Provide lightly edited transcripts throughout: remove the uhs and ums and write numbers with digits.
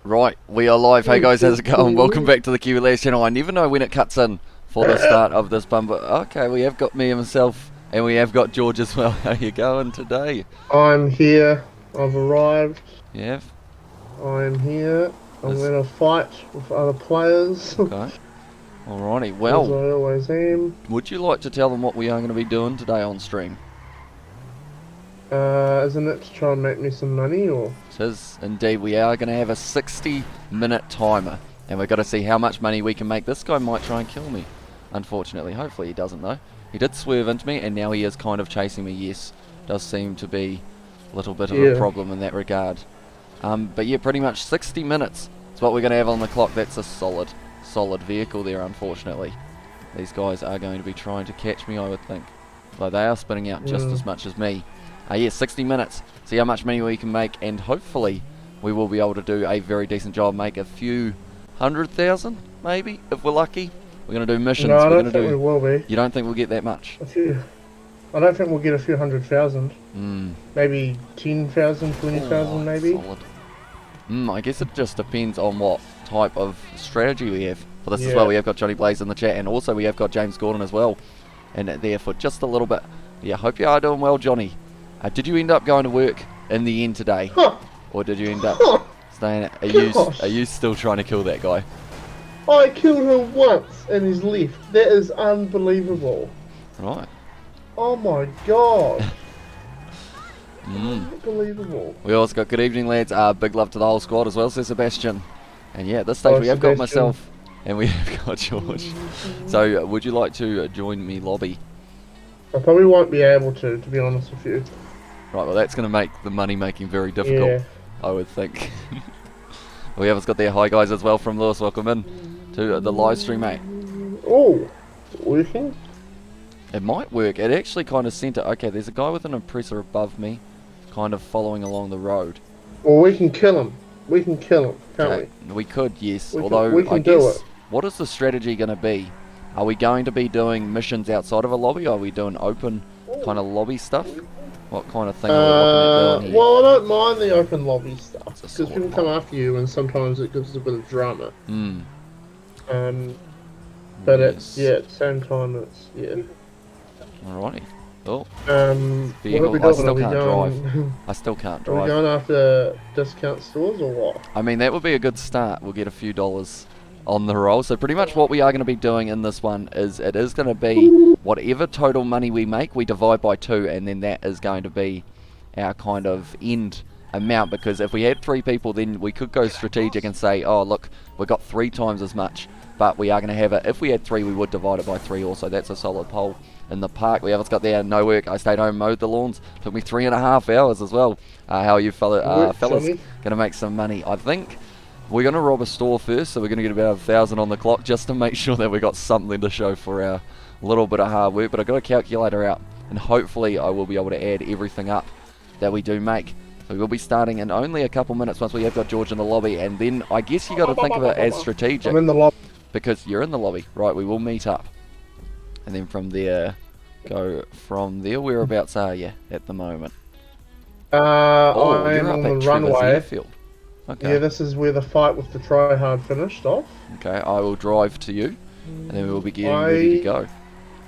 Right, we are live. Hey guys, how's it going? Welcome back to the Kiwi Lads channel. I never know when it cuts in for the start of this bumper. Okay, we have got me and myself, and we have got George as well. How you going today? I'm here. I've arrived. You have? I'm here. I'm going to fight with other players. Okay. Alrighty, As well, I always am. would you like to tell them what we are going to be doing today on stream? Isn't it to try and make me some money, or? It is, indeed. We are going to have a 60-minute timer, and we've got to see how much money we can make. This guy might try and kill me, unfortunately. Hopefully he doesn't, though. He did swerve into me, and now he is kind of chasing me. Yes, does seem to be a little bit of a problem in that regard. But yeah, pretty much 60 minutes is what we're going to have on the clock. That's a solid vehicle there, unfortunately. These guys are going to be trying to catch me, I would think. Though they are spinning out just as much as me. Yeah, 60 minutes. See how much money we can make, and hopefully we will be able to do a very decent job. Make a few 100,000, maybe, if we're lucky. We're going to do missions. No, I don't think we will be. You don't think we'll get that much? I don't think we'll get a few 100,000. Maybe 10,000, 20,000 maybe. Solid. I guess it just depends on what type of strategy we have. For this as well, we have got Johnny Blaze in the chat, and also we have got James Gordon as well. And there for just a little bit. Yeah, hope you are doing well, Johnny. Did you end up going to work in the end today? Or did you end up staying? Are you still trying to kill that guy? I killed him once and he's left. That is unbelievable. Right. Oh my god. Unbelievable. We also got good evening, lads. Big love to the whole squad as well, says Sebastian. And yeah, at this stage we have got myself and we have got George. So would you like to join me lobby? I probably won't be able to be honest with you. Right, well that's going to make the money making very difficult, I would think. We have got there. Hi guys as well from Lewis. Welcome in to the live stream, mate. Oh, working? It might work. It actually kind of sent it. Okay, there's a guy with an oppressor above me, kind of following along the road. Well, we can kill him. We can kill him, can't we? We could, yes. Although we can do it. What is the strategy going to be? Are we going to be doing missions outside of a lobby? Are we doing open kind of lobby stuff? What kind of thing are we looking at doing here? Well, I don't mind the open lobby stuff, because people come after you and sometimes it gives a bit of drama. But at the same time, it's, Alrighty. Oh. Vehicle. I still can't drive. I still can't drive. Are we going after discount stores or what? I mean, that would be a good start. We'll get a few dollars on the roll. So pretty much what we are going to be doing in this one is it is going to be whatever total money we make, we divide by 2, and then that is going to be our kind of end amount, because if we had 3 people, then we could go strategic and say, oh look, we've got 3 times as much, but we are going to have it. If we had 3, we would divide it by 3 also. That's a solid poll in the park. We haven't got there, no work. I stayed home, mowed the lawns. Took me 3.5 hours as well. How are you fellas going to make some money? I think we're going to rob a store first, so we're going to get about 1,000 on the clock just to make sure that we got something to show for our little bit of hard work. But I've got a calculator out, and hopefully I will be able to add everything up that we do make. We will be starting in only a couple minutes once we have got George in the lobby, and then I guess you got to think of it as strategic. I'm in the lobby. Because you're in the lobby. Right, we will meet up. And then from there, go from there. Whereabouts are you at the moment? I'm you're up on at the runway. Airfield. Okay. Yeah, this is where the fight with the tryhard finished off. Okay, I will drive to you, and then we'll be getting ready to go.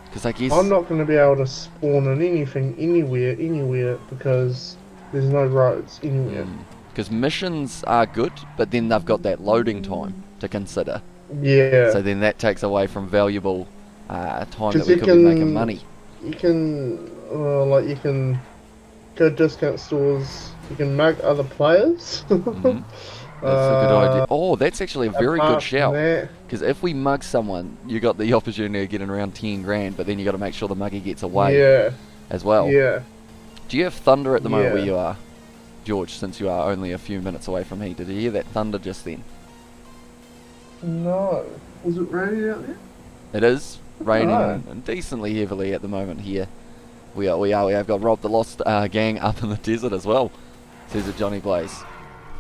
Because I guess I'm not going to be able to spawn in anything, anywhere, because there's no roads anywhere. Because missions are good, but then they've got that loading time to consider. Yeah. So then that takes away from valuable time that we could be making money. You can, you can go discount stores. You can mug other players. That's a good idea. Oh, that's actually a very good shout. Because if we mug someone, you got the opportunity of getting around 10 grand, but then you got to make sure the muggy gets away as well. Yeah. Do you have thunder at the moment where you are, George, since you are only a few minutes away from here? Did you hear that thunder just then? No. Was it raining out there? It is raining decently heavily at the moment here. We have got Rob the Lost gang up in the desert as well, says it Johnny Blaze.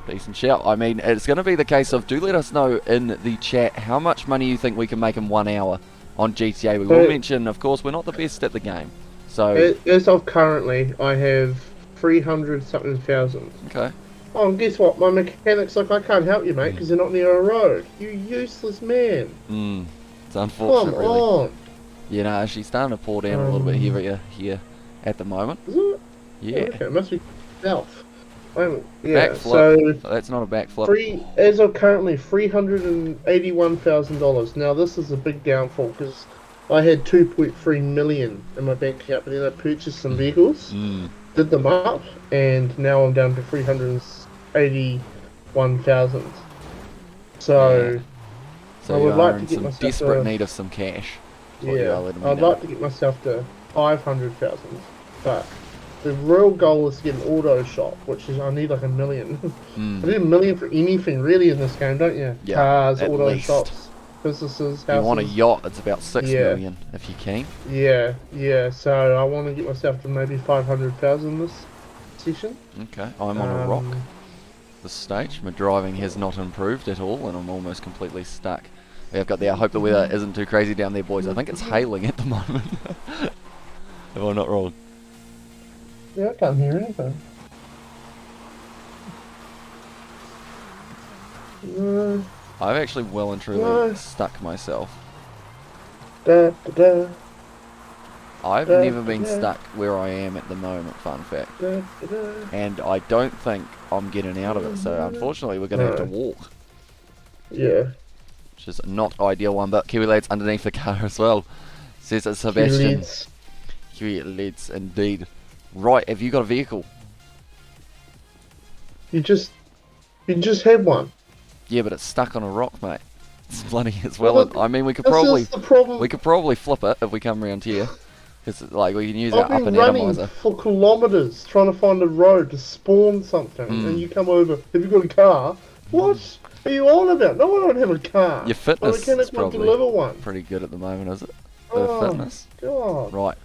Decent shout. I mean, it's going to be the case of, do let us know in the chat how much money you think we can make in 1 hour on GTA. We will mention, of course, we're not the best at the game. So as of currently, I have 300 something thousand. Okay. Oh, and guess what? My mechanic's like, I can't help you, mate, because they're not near a road. You useless man. It's unfortunate, Come really. on. You know, she's starting to pour down a little bit heavier here at the moment. Is it? Yeah. Okay, it must be south. Yeah, Backflip. So that's not a backflip. as of currently, $381,000. Now, this is a big downfall because I had 2.3 million in my bank account, but then I purchased some vehicles, did them up, and now I'm down to 381,000. So, Yeah. So I you would are like in to get some myself desperate to, need of some cash. Is what you yeah, are letting me I'd know. like to get myself to 500,000, but the real goal is to get an auto shop, which is I need like $1 million. I need $1 million for anything really in this game, don't you? Yeah, Cars, at auto least. shops, businesses, houses. You want a yacht? It's about 6 Yeah. million if you can. Yeah, yeah. So I want to get myself to maybe 500,000 this session. Okay, I'm on a rock this stage. My driving has not improved at all, and I'm almost completely stuck. I've got there. I hope the weather isn't too crazy down there, boys. I think it's hailing at the moment. If I'm not wrong. Yeah, I can't hear anything. No. I've actually well and truly stuck myself. Da, da, da, I've never been stuck where I am at the moment, fun fact. da, da, da. And I don't think I'm getting out of it, so unfortunately we're going to have to walk. Yeah. Which is not ideal one, but Kiwi Lad's underneath the car as well. Says it's Sebastian. Kiwi Lads, indeed. Right, have you got a vehicle? You just had one. Yeah, but it's stuck on a rock, mate. It's bloody as well. I mean, we could probably flip it if we come around here. Because like we can use our up I've and been running atomizer. for kilometers trying to find a road to spawn something, and you come over. Have you got a car? What are you on about? No, I don't have a car. Your fitness is mechanic won't probably deliver one. pretty good at the moment, is it? Oh, fitness. God. Right.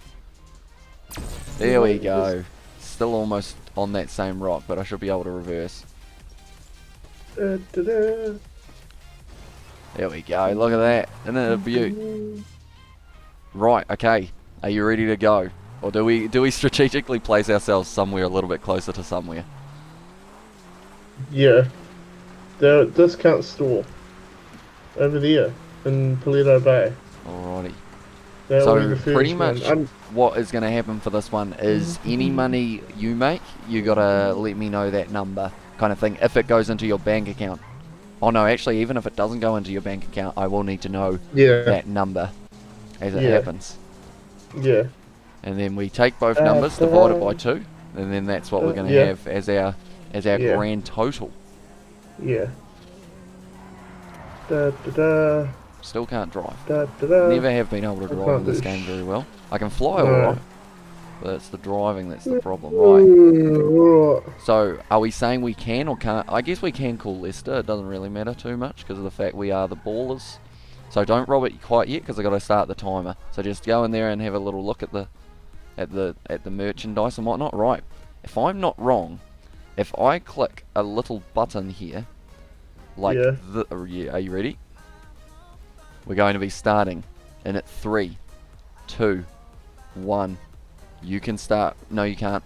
There we go. Still almost on that same rock, but I should be able to reverse. Da, da, da. There we go. Look at that. Isn't it a beaut? Right. Okay. Are you ready to go, or do we strategically place ourselves somewhere a little bit closer to somewhere? Yeah. The discount store over there in Paleto Bay. Alrighty. That'll be So the first pretty one. much what is going to happen for this one is any money you make, you got to let me know that number kind of thing. If it goes into your bank account. Oh no, actually even if it doesn't go into your bank account, I will need to know that number as it happens. Yeah. And then we take both numbers, divide it by 2, and then that's what we're going to have as our grand total. Yeah. Da, da, da. Still can't drive. Da, da, da. Never have been able to drive in this game very well. I can fly alright, but it's the driving that's the problem. Right. So, are we saying we can or can't? I guess we can call Leicester. It doesn't really matter too much because of the fact we are the ballers. So don't rob it quite yet because I've got to start the timer. So just go in there and have a little look at the merchandise and whatnot. Right. If I'm not wrong, if I click a little button here, like are you ready? We're going to be starting in at 3, 2, 1. You can start. No, you can't.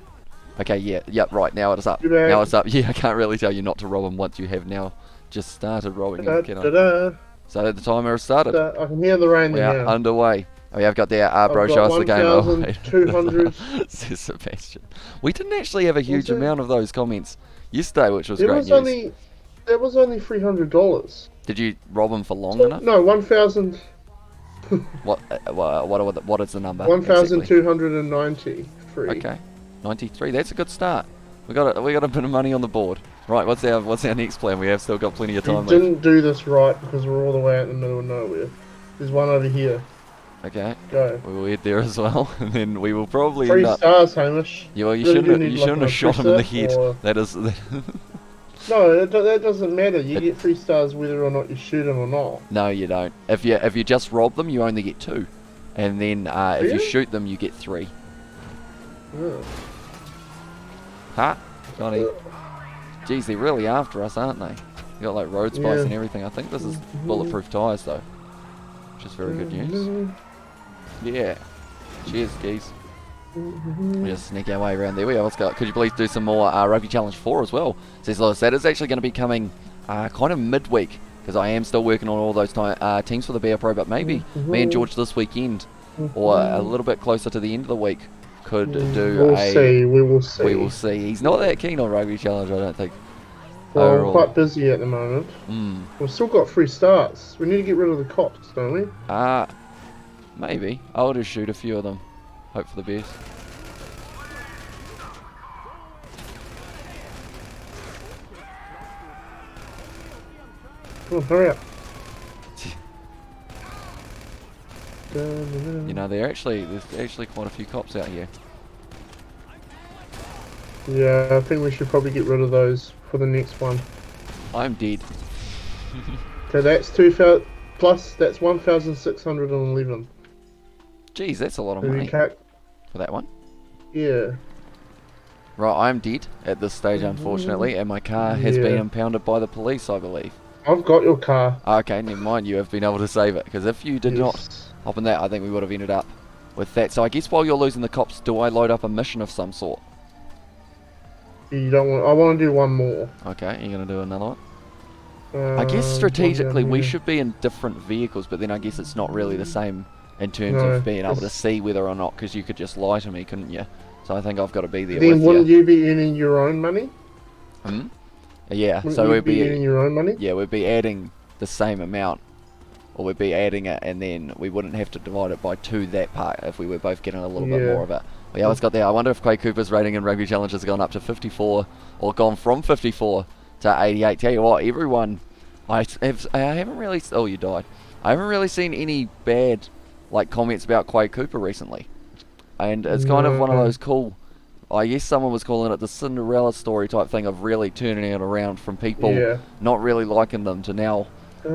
Okay, yep, right, now it is up. Now it's up. Yeah, I can't really tell you not to rob them once you have now just started robbing them, can I? So the timer has started. I can hear the rain We are now. underway. We have got there, bro, show us the game. 1,200. Says Sebastian. We didn't actually have a huge amount of those comments yesterday, which was There great was news. There was only $300. Did you rob them for long enough? No, 1,000. What is the number? 1,293. Okay, 93. That's a good start. We got a bit of money on the board. Right, what's our next plan? We have still got plenty of time We didn't do this right because we're all the way out in the middle of nowhere. There's one over here. Okay. Go. We will head there as well, and then we will probably 3 end up. stars, Hamish. Yeah, well, you Really shouldn't have shot him in the head. That is. No, that doesn't matter. You get 3 stars whether or not you shoot them or not. No, you don't. If you just rob them, you only get 2, and then if you shoot them, you get 3. Oh. Huh? Johnny. Geez, they're really after us, aren't they? They got like road spikes and everything. I think this is bulletproof tyres though, which is very good news. Yeah. Cheers, geese. We just sneak our way around there. We always got. Could you please do some more Rugby Challenge 4 as well? Says Lewis. That is actually going to be coming kind of midweek because I am still working on all those teams for the BR Pro. But maybe me and George this weekend, or a little bit closer to the end of the week, could do We'll see. We will see. We will see. He's not that keen on Rugby Challenge, I don't think. Well, Overall. I'm quite busy at the moment. We've still got 3 starts. We need to get rid of the cops, don't we? Maybe. I'll just shoot a few of them. Hope for the best. Come on, hurry up. You know, there's actually quite a few cops out here. Yeah, I think we should probably get rid of those for the next one. I'm dead. Okay, that's 2,000 plus. That's 1,611. Jeez, that's a lot of Have you money cal- for that one. Yeah. Right, I'm dead at this stage, unfortunately, and my car has been impounded by the police, I believe. I've got your car. Okay, never mind. You have been able to save it, because if you did not hop in that, I think we would have ended up with that. So I guess while you're losing the cops, do I load up a mission of some sort? You don't want. I want to do one more. Okay, you're gonna do another one. I guess strategically we should be in different vehicles, but then I guess it's not really the same in terms of being able to see whether or not, because you could just lie to me, couldn't you? So I think I've got to be there. Then wouldn't you be earning your own money? Yeah, Wouldn't so you we'd be earning your own money. Yeah, we'd be adding the same amount, or we'd be adding it, and then we wouldn't have to divide it by 2 that part if we were both getting a little bit more of it. But yeah, it's got there. I wonder if Quay Cooper's rating in Rugby Challenge has gone up to 54, or gone from 54 to 88. Tell you what, everyone, I haven't really. Oh, you died. I haven't really seen any bad comments about Quay Cooper recently, and it's kind of one of those cool. I guess someone was calling it the Cinderella story type thing of really turning it around from people not really liking them to now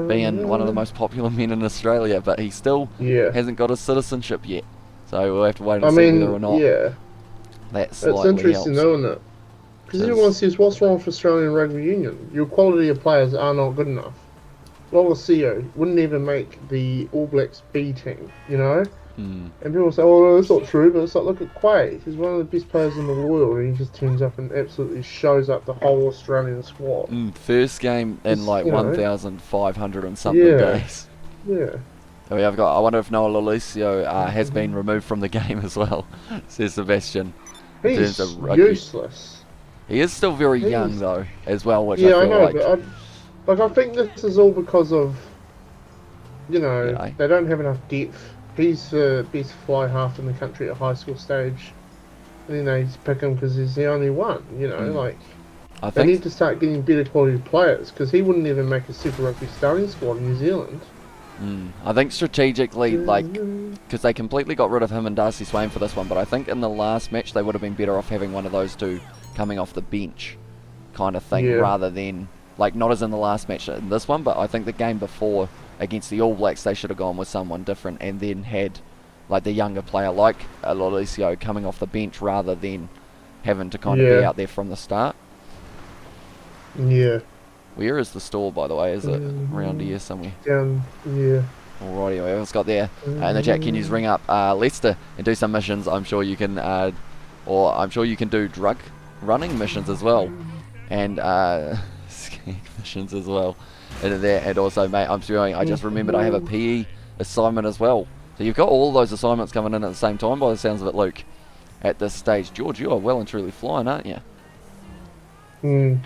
being one of the most popular men in Australia, but he still hasn't got his citizenship yet. So we'll have to wait and see whether or not that slightly it's interesting helps. though, isn't it? Because everyone says, what's wrong with Australian rugby union? Your quality of players are not good enough. Lolosio wouldn't even make the All Blacks B team, you know? And people say, oh, no, that's not true, but it's like, look at Quay. He's one of the best players in the world, and he just turns up and absolutely shows up the whole Australian squad. First game in 1,500 and something days. Yeah. Oh, yeah, I wonder if Noah Lolosio has been removed from the game as well, says Sebastian. He's useless. He is still very young, though, as well, which I feel know, but I think this is all because of, you know, they don't have enough depth. He's the best fly half in the country at high school stage. And then they pick him because he's the only one, you know, they need to start getting better quality players, because he wouldn't even make a Super Rugby starting squad in New Zealand. I think strategically, because they completely got rid of him and Darcy Swain for this one, but I think in the last match they would have been better off having one of those two coming off the bench kind of thing, rather than, not as in the last match in this one, but I think the game before against the All Blacks they should have gone with someone different and then had the younger player like Lolosio coming off the bench rather than having to kind of be out there from the start. Yeah. Where is the store, by the way? Is it around here somewhere? Down, Alrighty, what else got there? In the chat, can you just ring up Leicester and do some missions? I'm sure you can, or I'm sure you can do drug running missions as well, and skiing missions as well. And also, mate, I just remembered I have a PE assignment as well. So you've got all those assignments coming in at the same time, by the sounds of it, Luke. At this stage, George, you are well and truly flying, aren't you?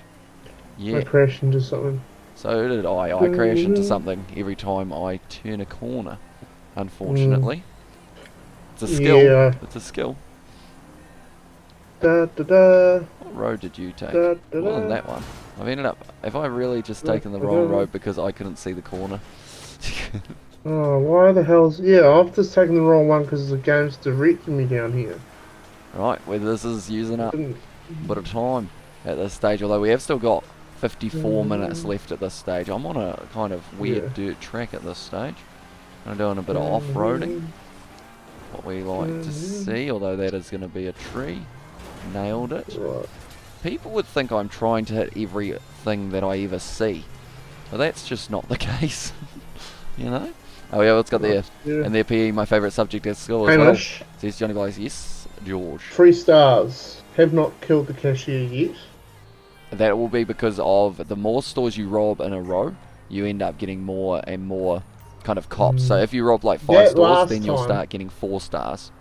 Yeah. I crashed into something. So did I. I crash into something every time I turn a corner, unfortunately. It's a skill. Yeah. It's a skill. Da, da, da. What road did you take? Da, da, Well, da. that one. I've ended up... Have I really just taken the wrong road because I couldn't see the corner? Oh, why the hell's... Yeah, I've just taken the wrong one because the game's directing me down here. Right, well, this is using up a bit of time at this stage, although we have still got 54 minutes left at this stage. I'm on a kind of weird dirt track at this stage. I'm doing a bit of off-roading. What we like to see, although that is going to be a tree. Nailed it. Right. People would think I'm trying to hit everything that I ever see. But that's just not the case. You know? Oh yeah, what's got there? And their PE, my favourite subject at school as well. Says Johnny Blaze, yes. George. 3 stars. Have not killed the cashier yet. That will be because of the more stores you rob in a row, you end up getting more and more kind of cops. So if you rob like 5 stores, then you'll start getting 4 stars.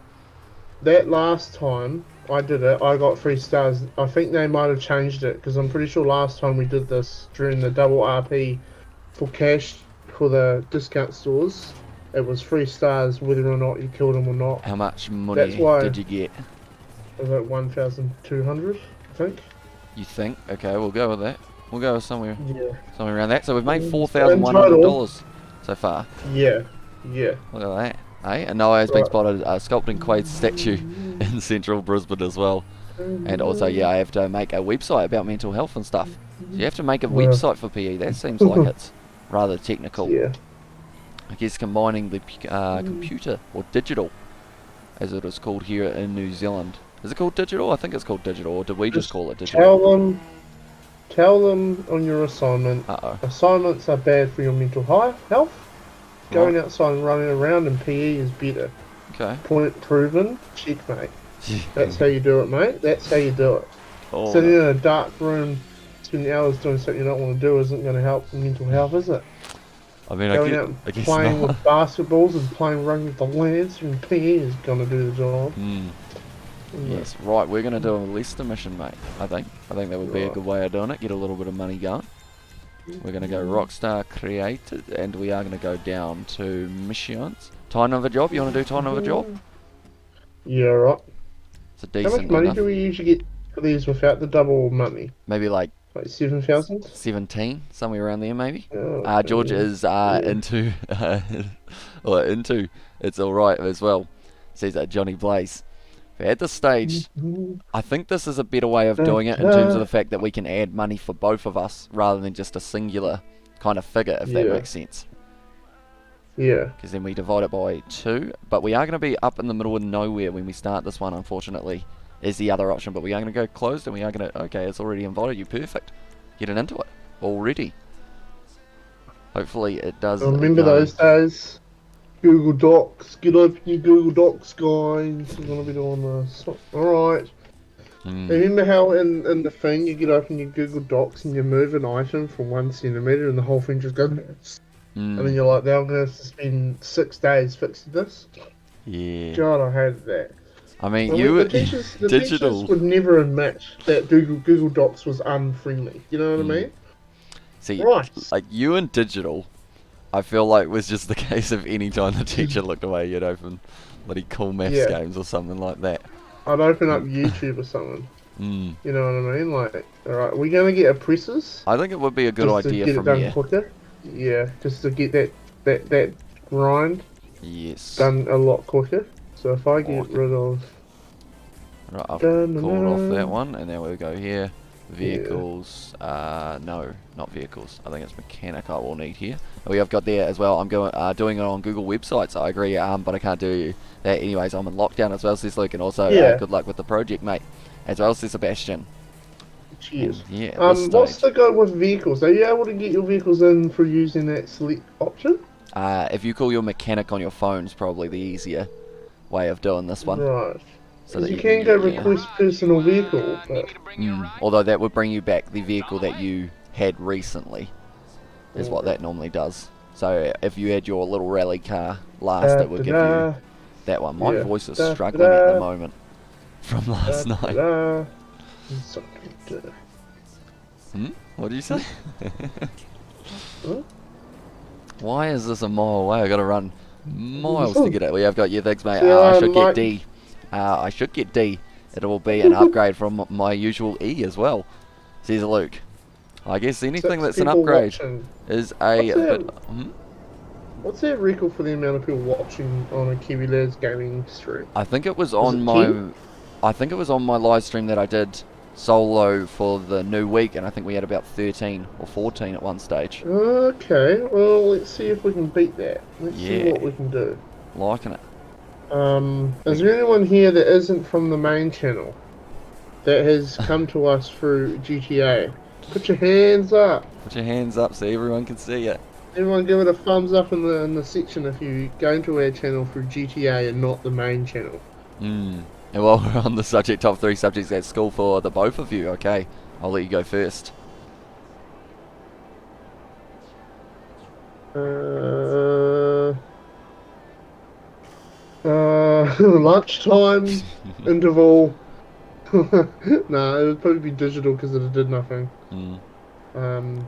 That last time I did it, I got 3 stars. I think they might have changed it because I'm pretty sure last time we did this during the double RP for cash for the discount stores, it was 3 stars whether or not you killed them or not. How much money did you get? About 1,200, I think. You think? Okay, we'll go with that. We'll go with somewhere around that. So we've made $4,100 so far. Yeah. Look at that. Hey, and Noah has been spotted sculpting Quaid's statue in central Brisbane as well. And also, I have to make a website about mental health and stuff. So you have to make a website for PE. That seems like it's rather technical. Yeah. I guess combining the computer, or digital, as it is called here in New Zealand. Is it called digital? I think it's called digital, or did we just call it digital? Tell them on your assignment. Assignments are bad for your mental health. Going outside and running around in PE is better. Okay. Point proven. Checkmate. That's how you do it, mate. That's how you do it. Sitting in a dark room, spending hours doing something you don't want to do isn't going to help mental health, is it? I mean, going out and playing with basketballs and playing rugby with the lads and PE is going to do the job. Yes, right. We're going to do a Leicester mission, mate. I think that would be a good way of doing it. Get a little bit of money going. We're going to go Rockstar Created, and we are going to go down to missions. Time of a job. You want to do time of a job? Yeah, right. It's a decent. How much money do we usually get for these without the double money? Maybe like 7,000? 17, somewhere around there maybe. George is into it's alright as well. Says that Johnny Blaze. But at this stage, I think this is a better way of doing it in terms of the fact that we can add money for both of us rather than just a singular kind of figure, if that makes sense. Yeah. Because then we divide it by 2. But we are going to be up in the middle of nowhere when we start this one, unfortunately, is the other option. But we are going to go closed, and we are going to... Okay, it's already invited you. Perfect. Getting into it already. Hopefully it does... Remember those days? Google Docs. Get open your Google Docs, guys. We're going to be doing this. Alright. Remember how in the thing you get open your Google Docs and you move an item from 1 centimetre and the whole thing just goes... And then you're like, now I'm going to spend 6 days fixing this? Yeah. God, I hated that. I mean, the teachers would never admit that Google Docs was unfriendly. You know what I mean? See, like you and digital, I feel like was just the case of any time the teacher looked away, you'd open bloody cool maths games or something like that. I'd open up YouTube or something. You know what I mean? Like, alright, we're going to get oppressors. I think it would be a good idea from here. Quicker. Yeah, just to get that grind done a lot quicker. So if I get rid of... Right, I've called off that one, and then we'll go here. Vehicles, no, not vehicles. I think it's mechanic I will need here. We have got there as well. I'm going doing it on Google websites, I agree, but I can't do that anyways. I'm in lockdown as well, says Luke, and also good luck with the project, mate. As well, says Sebastian. Cheers. And, what's the go with vehicles? Are you able to get your vehicles in for using that select option? If you call your mechanic on your phone, is probably the easier way of doing this one. Right. So that you can go request personal vehicle, but... although that would bring you back the vehicle that you had recently, is what that normally does. So if you had your little rally car last, it would give you that one. My voice is struggling at the moment from last night. What did you say? Why is this a mile away? I gotta run miles to get it. We have got thanks, mate. I should get D. I should get D. It will be an upgrade from my usual E as well. Says Luke. I guess anything that's an upgrade is a bit. What's that record for the amount of people watching on a Kiwi Lads gaming stream? I think it was on my. I think it was on my live stream that I did solo for the new week, and I think we had about 13 or 14 at one stage. Okay, well, let's see if we can beat that. Let's see what we can do. Liking it. Is there anyone here that isn't from the main channel that has come to us through GTA? Put your hands up. Put your hands up so everyone can see it. Everyone give it a thumbs up in the section if you go into our channel through GTA and not the main channel. And while we're on the subject, top 3 subjects at school for the both of you. Okay, I'll let you go first. Lunchtime interval. Nah, it would probably be digital because it did nothing. I don't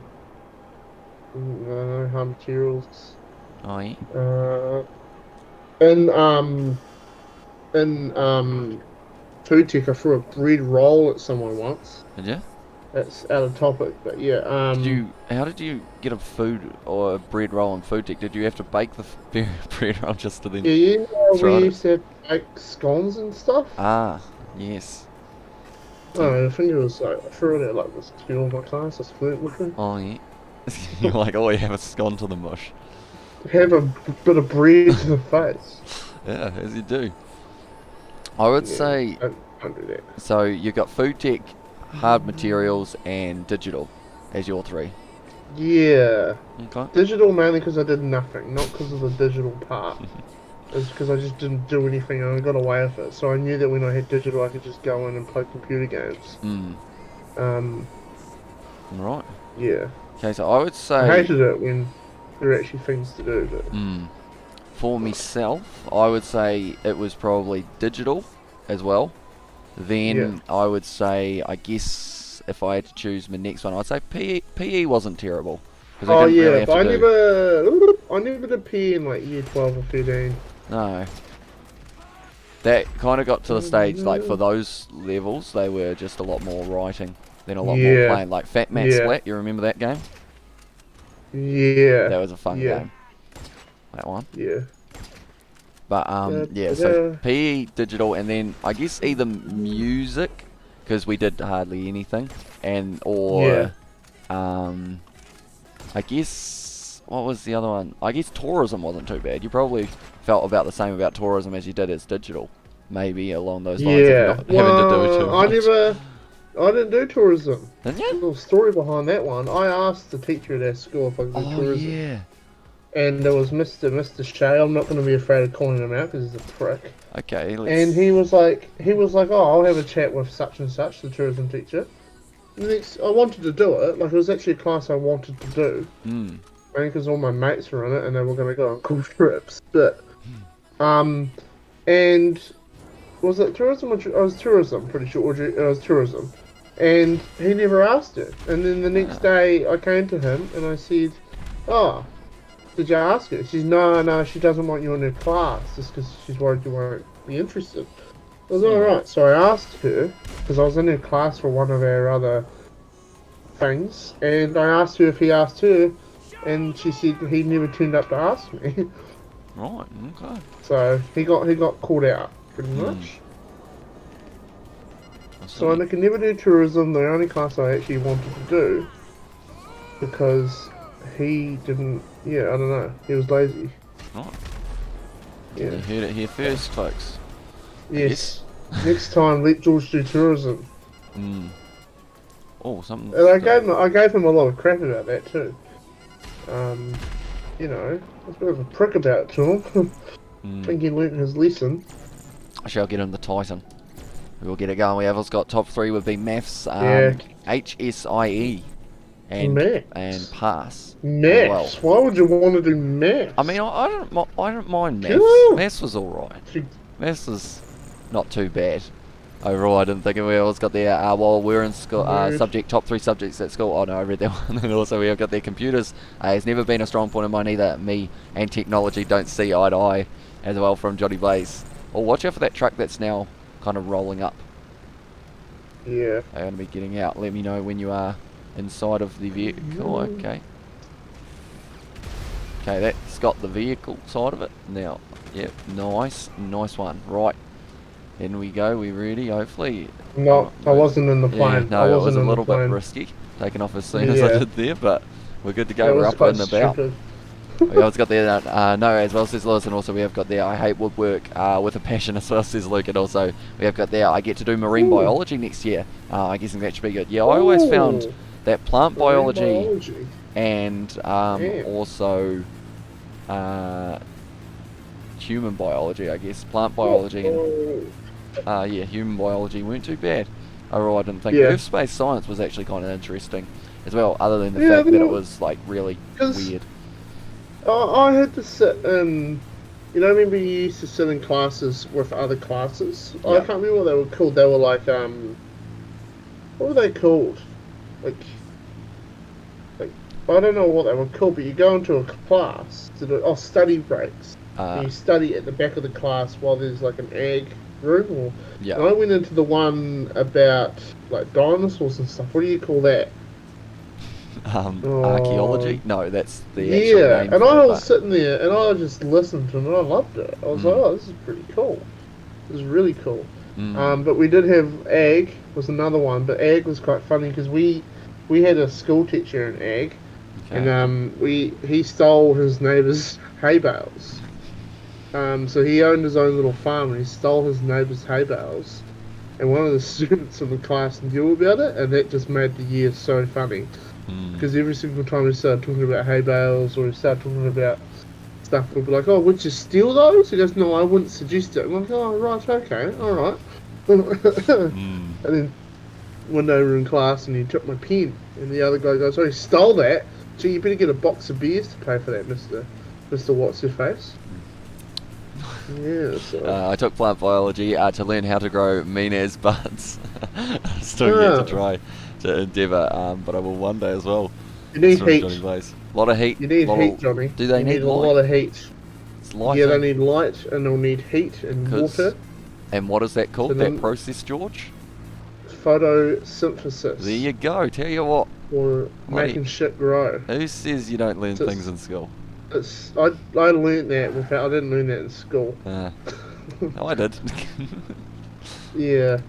know, hard materials. Oh, yeah. In food tech, I threw a bread roll at someone once. Did you? That's out of topic, but yeah. How did you get a food or a bread roll in food tech? Did you have to bake the bread roll just to then throw we it? used to bake scones and stuff. Ah, yes. I think it was like I threw it at like this girl in my class. I split it with her. Oh, yeah. You're like, oh, you have a scone to the mush. Have a bit of bread to the face. Yeah, as you do. I would say. Don't do that. So you got food tech, hard materials, and digital as your 3. Yeah. Okay. Digital mainly because I did nothing, not because of the digital part. It's because I just didn't do anything and I got away with it. So I knew that when I had digital, I could just go in and play computer games. Right. Yeah. Okay, so I would say. I hated it when there were actually things to do, but. For myself, I would say it was probably digital as well. Then I would say, I guess, if I had to choose my next one, I'd say PE wasn't terrible. Oh yeah, but I never did PE in like year 12 or 13. No. That kind of got to the stage, like for those levels, they were just a lot more writing than a lot more playing. Like Fat Man Splat, you remember that game? Yeah. That was a fun game. That one. Yeah. But yeah, so PE, digital, and then I guess either music, because we did hardly anything, or I guess, what was the other one? I guess tourism wasn't too bad. You probably felt about the same about tourism as you did as digital, maybe along those lines of not having to do too much. I didn't do tourism. Didn't you? There's a little story behind that one. I asked the teacher at our school if I could do tourism. Oh yeah. And there was Mr. Shea. I'm not going to be afraid of calling him out because he's a prick. Okay. And he was like, oh, I'll have a chat with such and such, the tourism teacher. I wanted to do it. Like, it was actually a class I wanted to do. Only because all my mates were in it and they were going to go on cool trips. But, and was it tourism? It was tourism, pretty sure. It was tourism. And he never asked it. And then the next day I came to him and I said, oh, did you ask her? She's no, she doesn't want you in her class just because she's worried you won't be interested. I was alright, so I asked her, because I was in her class for one of our other things, and I asked her if he asked her, and she said he never turned up to ask me. Right, okay. So he got called out, pretty much. So I can never do tourism, the only class I actually wanted to do, because he didn't, I don't know, he was lazy. Right. Yeah. You heard it here first, folks. Yes. Next time, let George do tourism. Oh, something. And I gave him a lot of crap about that too. You know, I was a bit of a prick about it to him. I think he learnt his lesson. I shall get him the Titan. We'll get it going. We have got top 3 would be maths, HSIE, and pass. Maths? Why would you want to do maths? I mean, I don't mind maths. Maths was alright. Maths was not too bad. Overall, I didn't think we always got there. While we're in school, top 3 subjects at school. Oh no, I read that one. And also we have got their computers. It's never been a strong point of mine either. Me and technology don't see eye to eye as well from Johnny Blaze. Oh, watch out for that truck that's now kind of rolling up. Yeah. They're going to be getting out. Let me know when you are inside of the vehicle. Okay. Okay, that's got the vehicle side of it. Now, yep, nice one. Right. In we go, we ready, hopefully. No, I wasn't in the plane. Yeah, no, it was a little bit risky, taking off as soon as I did there, but we're good to go, we're up and about. We also got there, no, as well says Lewis, and also we have got there, I hate woodwork with a passion, as well says Luke, and also we have got there, I get to do marine biology next year. I guess that should be good. Yeah, I always found that plant biology and also human biology, I guess, plant biology and Yeah, human biology weren't too bad. Overall, I didn't think Yeah. Earth space science was actually kind of interesting as well, other than the Yeah, fact that it was like really weird. I had to sit in. You know, remember you used to sit in classes with other classes? I Yeah. can't remember what they were called. They were like, what were they called? Like, like I don't know what they were called, but you go into a class to do study breaks, and you study at the back of the class while there's like an ag room. Yeah. And I went into the one about like dinosaurs and stuff. What do you call that? Archaeology? No, that's the actual Yeah, name and for I it. was sitting there and I just listened to it and I loved it. I was like, oh, this is pretty cool. This is really cool. But we did have ag was another one, but ag was quite funny because we had a school teacher in ag, and he stole his neighbour's hay bales. So he owned his own little farm and he stole his neighbour's hay bales. And one of the students in the class knew about it, and that just made the year so funny. Because every single time we started talking about hay bales or we started talking about stuff, we'd be like, oh, would you steal those? He goes, no, I wouldn't suggest it. I'm like, oh, right, okay, all right. And then one day we were in class and he took my pen, and the other guy goes, oh, he stole that, so you better get a box of beers to pay for that, Mr. What's-Your-Face. Yeah, so. I took plant biology to learn how to grow mean-as buds. Still yet to try to endeavour, but I will one day as well. You need heat. A lot of heat. You need heat, Johnny. Do they need a lot of heat? It's light. Yeah, they need light, and they'll need heat and water. And what is that called, that process, George? Photosynthesis. There you go, tell you what. Or making shit grow. Who says you don't learn things in school? I learned that I didn't learn that in school. No, I did. Yeah.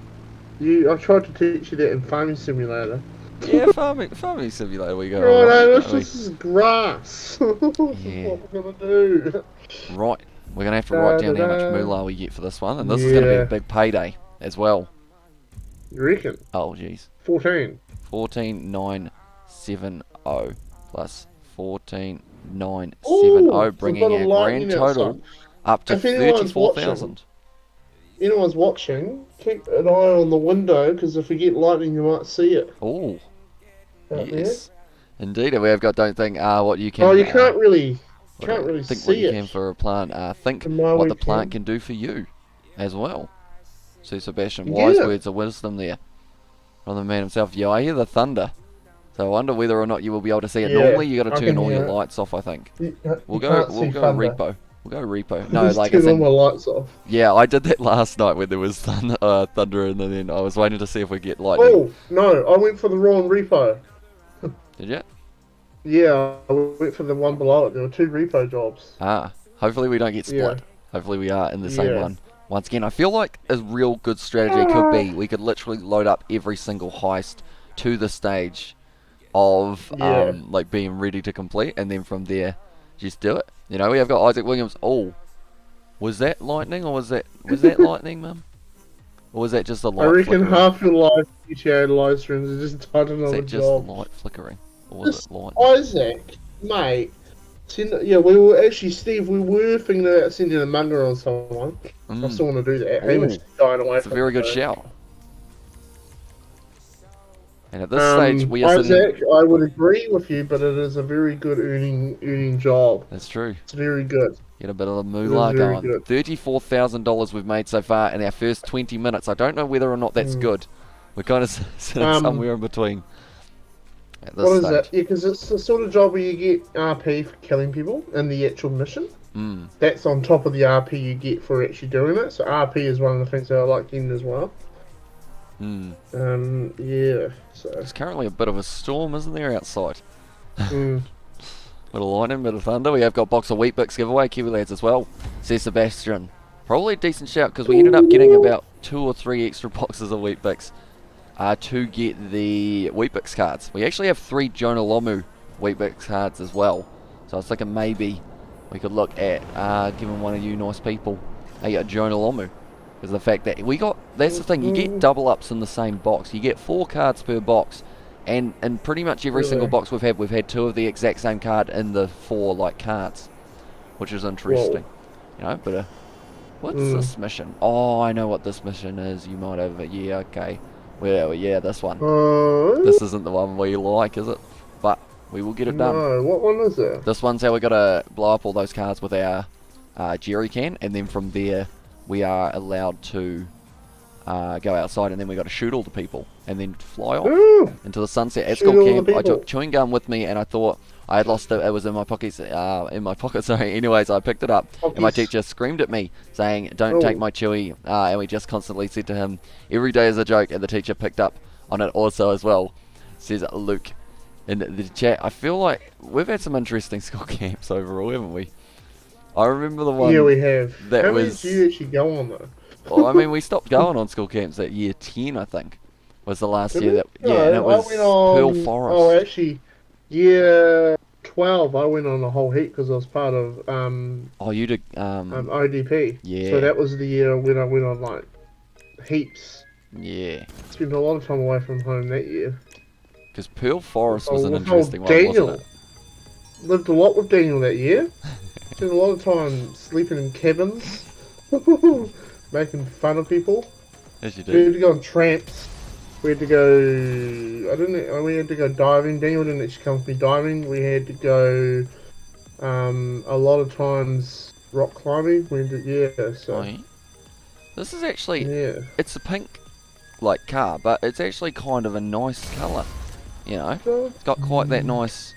I tried to teach you that in Farming Simulator. Yeah, farming simulator we go. Right, this is grass. This is what we're going to do. Right, we're going to have to write down how much moolah we get for this one, and this is going to be a big payday as well. You reckon? Oh, jeez. 14,970 plus 14,970, bringing our grand total up to 34,000. Anyone's watching, keep an eye on the window, because if we get lightning, you might see it. Oh, yes, indeed. We have got. Don't think what you can. Oh, you can't really think see what you it. can for a plant. Think what the plant can do for you, as well. See, Sebastian, wise words of wisdom there from the man himself. Yeah, I hear the thunder. So I wonder whether or not you will be able to see it. Normally, you got to turn all your lights off. I think. We'll go repo. We'll go repo. No, like turn all my lights off. Yeah, I did that last night when there was thunder, and then I was waiting to see if we get lightning. Oh no, I went for the wrong repo. Did you? Yeah, I went for the one below it. There were 2 repo jobs. Hopefully we don't get split. Yeah. Hopefully we are in the same one. Once again, I feel like a real good strategy could be we could literally load up every single heist to the stage of like being ready to complete, and then from there just do it. You know, we have got Isaac Williams. Oh, was that lightning, or was that lightning, Mum? Or was that just the light? I reckon flickering? half your live streams are just done another job. Is that just light flickering, or was it light? Isaac, mate. We were actually, Steve. We were thinking about sending a manga or someone. I still want to do that. Hamish is dying away. It's a very good shout. And at this stage, we are Isaac, I would agree with you, but it is a very good earning job. That's true. It's very good. Get a bit of the moolah going. $34,000 we've made so far in our first 20 minutes. I don't know whether or not that's good. We're kind of sitting somewhere in between. At this stage. It? Yeah, because it's the sort of job where you get RP for killing people in the actual mission. That's on top of the RP you get for actually doing it. So RP is one of the things that I like getting as well. Yeah. So it's currently a bit of a storm, isn't there, outside? Bit of lightning, bit of thunder. We have got box of Wheat Bix giveaway, Kiwi lads as well. Says Sebastian. Probably a decent shout because we ended up getting about 2 or 3 extra boxes of Wheat Bix to get the Wheat Bix cards. We actually have 3 Jonah Lomu Wheat Bix cards as well. So I was thinking maybe we could look at giving one of you nice people a Jonah Lomu. Because the fact that that's the thing, you get double ups in the same box. You get 4 cards per box, and in pretty much every single box we've had 2 of the exact same card in the 4 cards, which is interesting. You know, What's this mission? Oh, I know what this mission is. You might have... Yeah, okay. Well, yeah, this one. This isn't the one we like, is it? But we will get it done. No, what one is it? This one's how we gotta blow up all those cars with our jerry can, and then from there we are allowed to go outside, and then we got to shoot all the people, and then fly off into the sunset. At school camp, I took chewing gum with me, and I thought I had lost it. It was in my pockets. Sorry. Anyways, I picked it up, and my teacher screamed at me, saying, "Don't take my chewy." And we just constantly said to him, "Every day is a joke." And the teacher picked up on it also as well. Says Luke in the chat. I feel like we've had some interesting school camps overall, haven't we? I remember the one. Yeah, we have. That How many was. did you actually go on though? Well, I mean, we stopped going on school camps at year 10, I think, was the last year that... Yeah, and it was Pearl Forest. Oh, actually, year 12, I went on a whole heap because I was part of... oh, you did... ODP. Yeah. So that was the year when I went on, like, heaps. Yeah. Spent a lot of time away from home that year. Because Pearl Forest was an interesting one, wasn't it? Lived a lot with Daniel that year. Spent a lot of time sleeping in cabins. Making fun of people. As you do. We had to go on tramps. We had to go... We had to go diving. Daniel didn't actually come with me diving. We had to go... a lot of times rock climbing. We did, yeah, so... Oh, yeah. This is actually... Yeah. It's a pink, like, car, but it's actually kind of a nice colour. You know? It's got quite that nice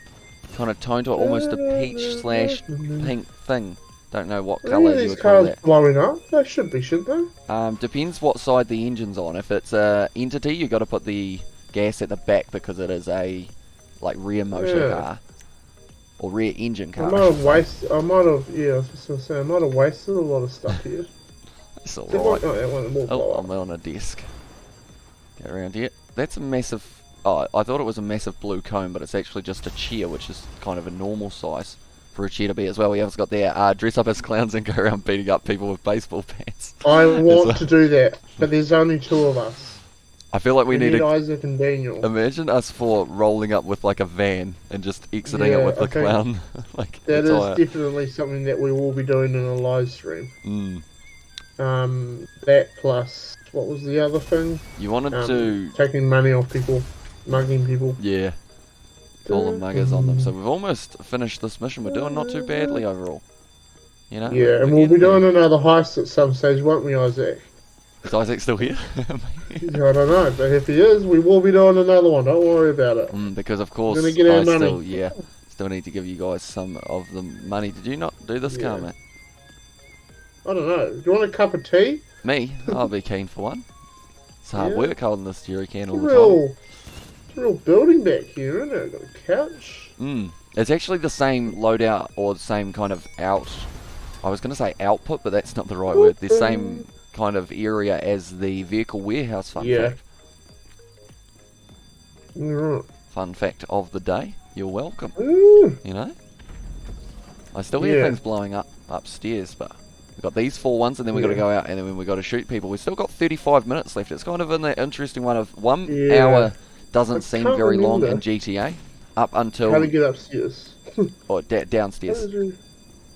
kind of tone to it. Almost a peach/pink thing. Don't know what colour you would call that. These cars blowing up? They should be, shouldn't they? Depends what side the engine's on. If it's a Entity, you got to put the gas at the back because it is a like rear motor car or rear engine car. I might have wasted a lot of stuff here. That's alright. Oh, I'm on a desk. Get around here. That's a massive. Oh, I thought it was a massive blue cone, but it's actually just a chair, which is kind of a normal size for a chair to be as well. We have got there, dress up as clowns and go around beating up people with baseball bats. I want to do that, but there's only two of us. I feel like we need Isaac and Daniel. Imagine us four rolling up with like a van and just exiting it with the clown. Like that is definitely something that we will be doing in a live stream. That plus, what was the other thing? You wanted to... Taking money off people, mugging people. Yeah. All the muggers on them. So we've almost finished this mission. We're doing not too badly overall. You know? Yeah, and we'll be doing another heist at some stage, won't we, Isaac? Is Isaac still here? I don't know, but if he is, we will be doing another one. Don't worry about it. Because of course, we're gonna get our money. Still need to give you guys some of the money. Did you not do this car, mate? I don't know. Do you want a cup of tea? Me? I'll be keen for one. It's hard work holding this jerry can all the time. It's a real building back here, isn't it? Got a couch. It's actually the same loadout or the same kind of I was going to say output, but that's not the right word. The same kind of area as the vehicle warehouse, fun fact. Right. Fun fact of the day. You're welcome. You know? I still hear things blowing up upstairs, but we've got these 4 ones, and then we've got to go out, and then we've got to shoot people. We've still got 35 minutes left. It's kind of in that interesting one of 1 hour doesn't seem very long in GTA. Up until... How to get upstairs? Or downstairs.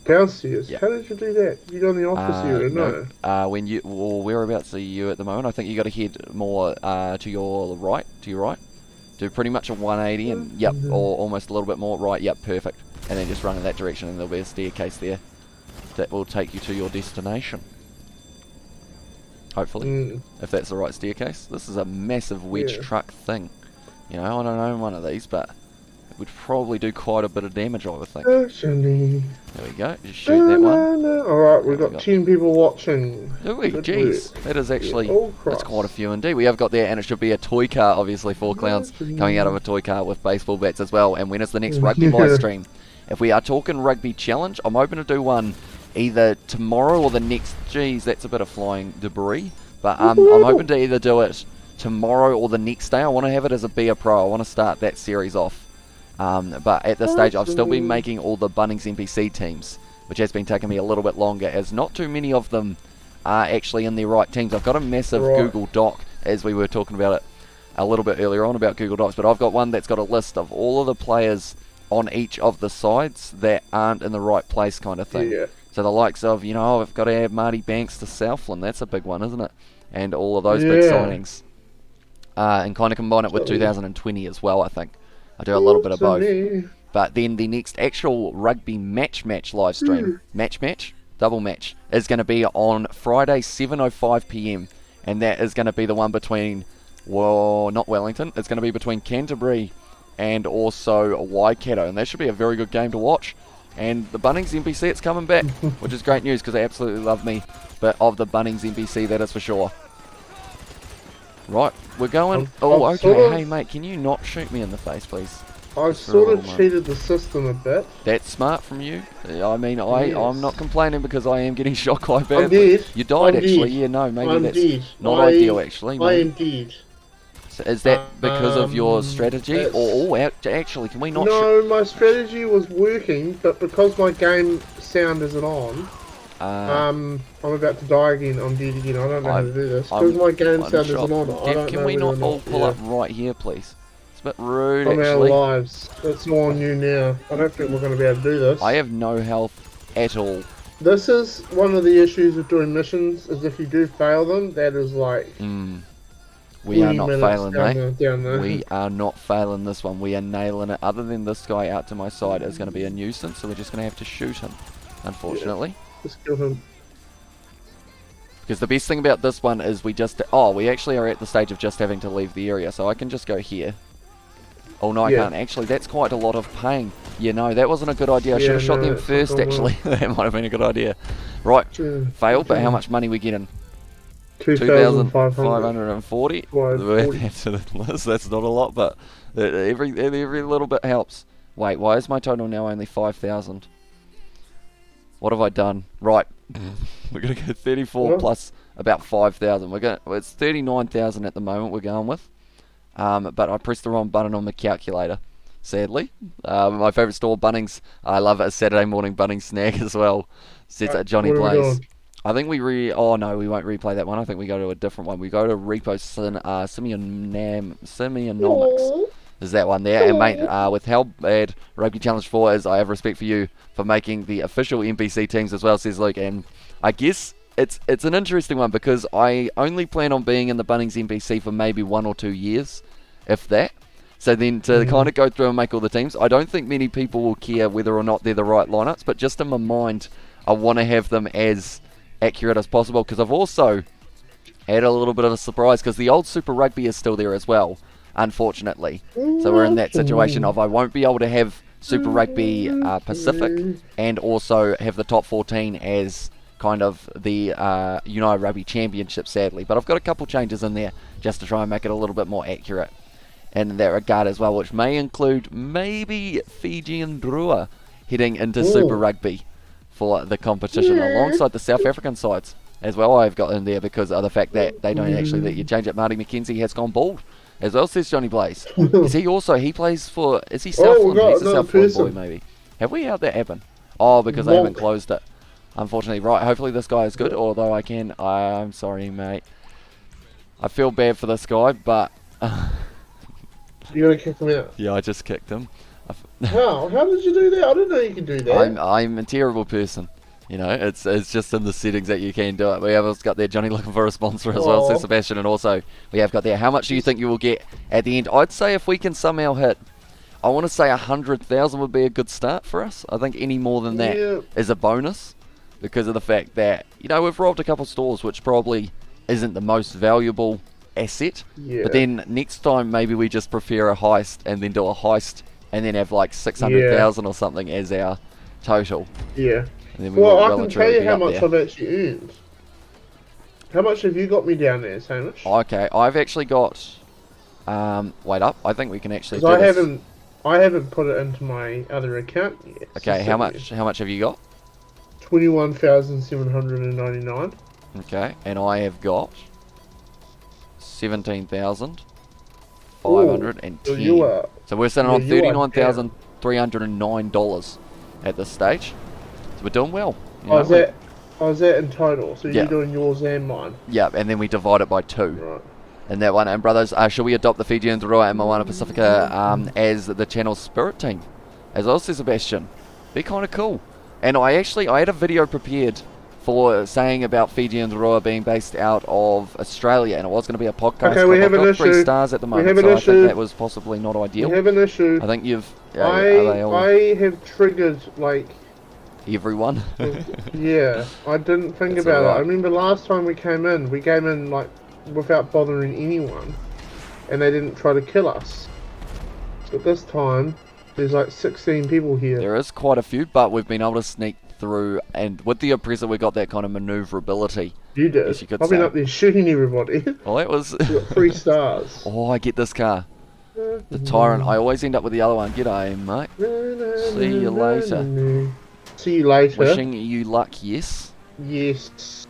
Downstairs? Yeah. How did you do that? You go in the office area? No. When you... Well, whereabouts are you at the moment? I think you got to head more to your right. Do pretty much a 180 and, or almost a little bit more. Right, perfect. And then just run in that direction, and there'll be a staircase there that will take you to your destination. Hopefully. If that's the right staircase. This is a massive wedge truck thing. You know, I don't own one of these, but it would probably do quite a bit of damage, I would think. There we go. Just shoot that one. Alright, we've got 10 people watching. Do we? Jeez. That is actually... that's quite a few indeed. We have got there, and it should be a toy car, obviously, 4 clowns coming out of a toy car with baseball bats as well. And when is the next rugby live stream? If we are talking rugby challenge, I'm hoping to do one either tomorrow or the next... Jeez, that's a bit of flying debris. But I'm hoping to either do it tomorrow or the next day. I want to have it as a Be a Pro. I want to start that series off. But at this stage, I've still been making all the Bunnings NPC teams, which has been taking me a little bit longer, as not too many of them are actually in their right teams. I've got a massive Google Doc, as we were talking about it a little bit earlier on about Google Docs, but I've got one that's got a list of all of the players on each of the sides that aren't in the right place kind of thing. So the likes of, I've got to add Marty Banks to Southland. That's a big one, isn't it? And all of those big signings. And kind of combine it with 2020 as well, I think. I do a little bit of both. But then the next actual rugby match live stream, double match, is going to be on Friday, 7:05 p.m. And that is going to be the one between, not Wellington. It's going to be between Canterbury and also Waikato. And that should be a very good game to watch. And the Bunnings NPC, it's coming back, which is great news because they absolutely love me. But of the Bunnings NPC, that is for sure. Right, we're going... okay. Hey, mate, can you not shoot me in the face, please? I've sort of cheated the system a bit. That's smart from you. I mean, I'm not complaining because I am getting shot quite bad. I'm dead. You died, actually. Yeah, no, maybe that's not ideal, actually. I am dead. So is that because of your strategy? Actually, can we not... No, my strategy was working, but because my game sound isn't on, I'm about to die again. I'm dead again. I don't know how to do this. Because my game sound isn't on, I don't know. Can we not all pull up right here, please? It's a bit rude, I'm actually. out of lives. It's all on you now. I don't think we're going to be able to do this. I have no health at all. This is one of the issues with doing missions, is if you do fail them, that is like... We are not failing, mate. Down there. We are not failing this one. We are nailing it. Other than this guy out to my side is going to be a nuisance, so we're just going to have to shoot him, unfortunately. Yeah, just kill him. Because the best thing about this one is we actually are at the stage of just having to leave the area, so I can just go here. Oh, no, I can't. Actually, that's quite a lot of pain. Yeah, no, that wasn't a good idea. I should have shot them first, actually. That might have been a good idea. Right, failed, but how much money we getting? 2,540. That's not a lot, but every little bit helps. Wait, why is my total now only 5,000? What have I done? Right, we're gonna go 34 plus about 5,000. It's 39,000 at the moment. We're going with, but I pressed the wrong button on the calculator. Sadly, my favourite store, Bunnings. I love it. A Saturday morning Bunnings snack as well. Says that Johnny Blaze. I think we oh no, we won't replay that one. I think we go to a different one. We go to Repo Simeonomics. Is that one there? And mate, with how bad Rugby Challenge 4 is, I have respect for you for making the official NPC teams as well, says Luke. And I guess it's an interesting one because I only plan on being in the Bunnings NPC for maybe 1 or 2 years, if that. So then to kind of go through and make all the teams, I don't think many people will care whether or not they're the right lineups, but just in my mind, I want to have them as accurate as possible, because I've also had a little bit of a surprise because the old Super Rugby is still there as well, unfortunately. So we're in that situation of I won't be able to have Super Rugby Pacific and also have the top 14 as kind of the United Rugby Championship, sadly. But I've got a couple changes in there just to try and make it a little bit more accurate in that regard as well, which may include maybe Fiji and Drua heading into Super Rugby for the competition alongside the South African sides as well. I've got in there because of the fact that they don't actually let you change it. Marty McKenzie has gone bald as well, says Johnny Blaze. He plays for, is he Southland? He's a Southland boy maybe. Have we had that happen? Oh, because they haven't closed it, unfortunately. Right, hopefully this guy is good, although I'm sorry mate, I feel bad for this guy, but you're gonna kick him out? Yeah, I just kicked him. How did you do that? I didn't know you could do that. I'm a terrible person. It's just in the settings that you can do it. We have also got there Johnny looking for a sponsor as well, says Sebastian, and also we have got there how much do you think you will get at the end? I'd say if we can somehow hit, I want to say 100,000 would be a good start for us. I think any more than that is a bonus because of the fact that we've robbed a couple stores, which probably isn't the most valuable asset. But then next time maybe we just prepare a heist and then do a heist and then have like 600,000 or something as our total. Yeah. And then we I can tell you how much I've actually earned. How much have you got me down there, Hamish? Okay, I've actually got. Wait up. I think we can actually. I haven't put it into my other account yet. Okay, how much have you got? 21,799. Okay, and I have got 17,510. So we're sitting on $39,309 at this stage. So we're doing well. Is that in total? So you're doing yours and mine? Yeah, and then we divide it by 2. Right. And that one, and brothers, should we adopt the Fiji and Rua and Moana Pacifica as the channel spirit team? As well, says Sebastian. Be kind of cool. And I had a video prepared for saying about Fiji and Roa being based out of Australia, and it was going to be a podcast. Okay, we have an got issue. 3 stars at the moment, so I think that was possibly not ideal. We have an issue. I think you've... I have triggered, like... Everyone? Yeah, I didn't think That's about it. alright. I remember last time we came in, like, without bothering anyone, and they didn't try to kill us. But this time, there's like 16 people here. There is quite a few, but we've been able to sneak through, and with the oppressor we got that kind of maneuverability. You did. Yes, you could I've been say. up there shooting everybody. Well, that was... You got 3 stars. Oh, I get this car. The Tyrant. I always end up with the other one. G'day, mate. See you later. See you later. Wishing you luck, yes. Yes.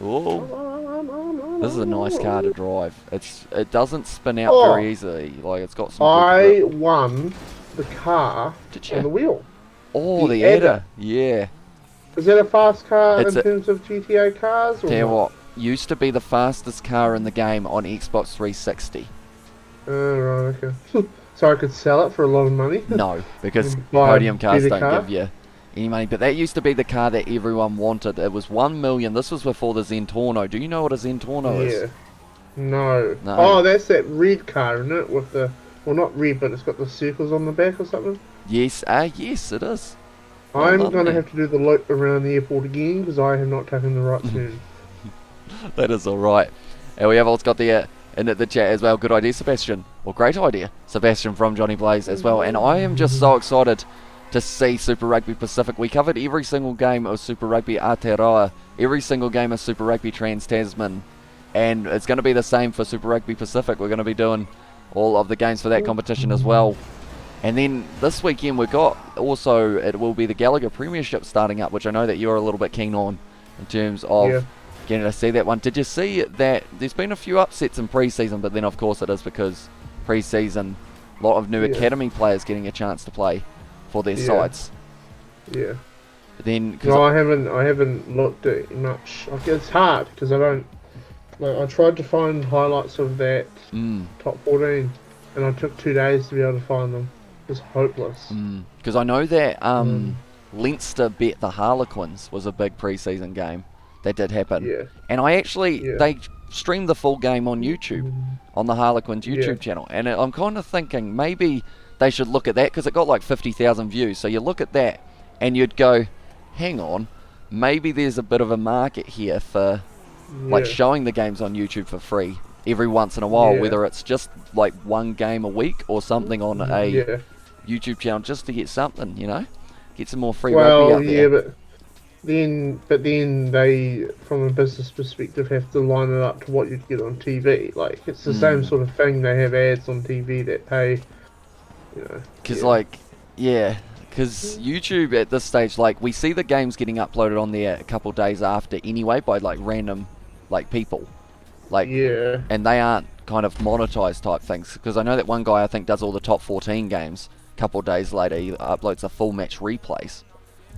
Oh, this is a nice car to drive. It doesn't spin out very easily. Like, it's got some I good grip. won the car Did you? on the wheel. Oh, the Adder. Yeah. Is that a fast car It's in terms of GTA cars? Or Tell you not? what, used to be the fastest car in the game on Xbox 360. Right, okay. So I could sell it for a lot of money? No, because And buy a podium cars better don't car? give you any money. But that used to be the car that everyone wanted. It was 1 million. This was before the Zentorno. Do you know what a Zentorno is? Yeah. No. No. Oh, that's that red car, isn't it? With the... Well, not red, but it's got the circles on the back or something. Yes, yes, it is. I'm lovely. going to have to do the loop around the airport again because I have not taken the right turn. That is alright. And we have also got the in the chat as well. Good idea, Sebastian. Well, great idea, Sebastian from Johnny Blaze as well. And I am just so excited to see Super Rugby Pacific. We covered every single game of Super Rugby Aotearoa, every single game of Super Rugby Trans-Tasman, and it's going to be the same for Super Rugby Pacific. We're going to be doing all of the games for that competition as well. And then this weekend we've got also, it will be the Gallagher Premiership starting up, which I know that you're a little bit keen on in terms of getting to see that one. Did you see that there's been a few upsets in pre-season, but then of course it is because pre-season, a lot of new academy players getting a chance to play for their sides. Yeah. But then, No, I haven't looked at much. Like, it's hard because I don't. Like, I tried to find highlights of that top 14, and I took 2 days to be able to find them. It's hopeless. Because I know that Leinster bet the Harlequins was a big pre-season game. That did happen. Yeah. And I actually, they streamed the full game on YouTube, on the Harlequins YouTube channel. And I'm kind of thinking maybe they should look at that because it got like 50,000 views. So you look at that and you'd go, hang on, maybe there's a bit of a market here for like showing the games on YouTube for free every once in a while, whether it's just like one game a week or something on a YouTube channel just to get something, you know, get some more free rugby out there. But then they, from a business perspective, have to line it up to what you'd get on TV. Like, it's the same sort of thing. They have ads on TV that pay, you know. Because because YouTube at this stage, like, we see the games getting uploaded on there a couple days after anyway by like random like people, like, and they aren't kind of monetized type things. Because I know that one guy I think does all the top 14 games. A couple days later, he uploads the full match replays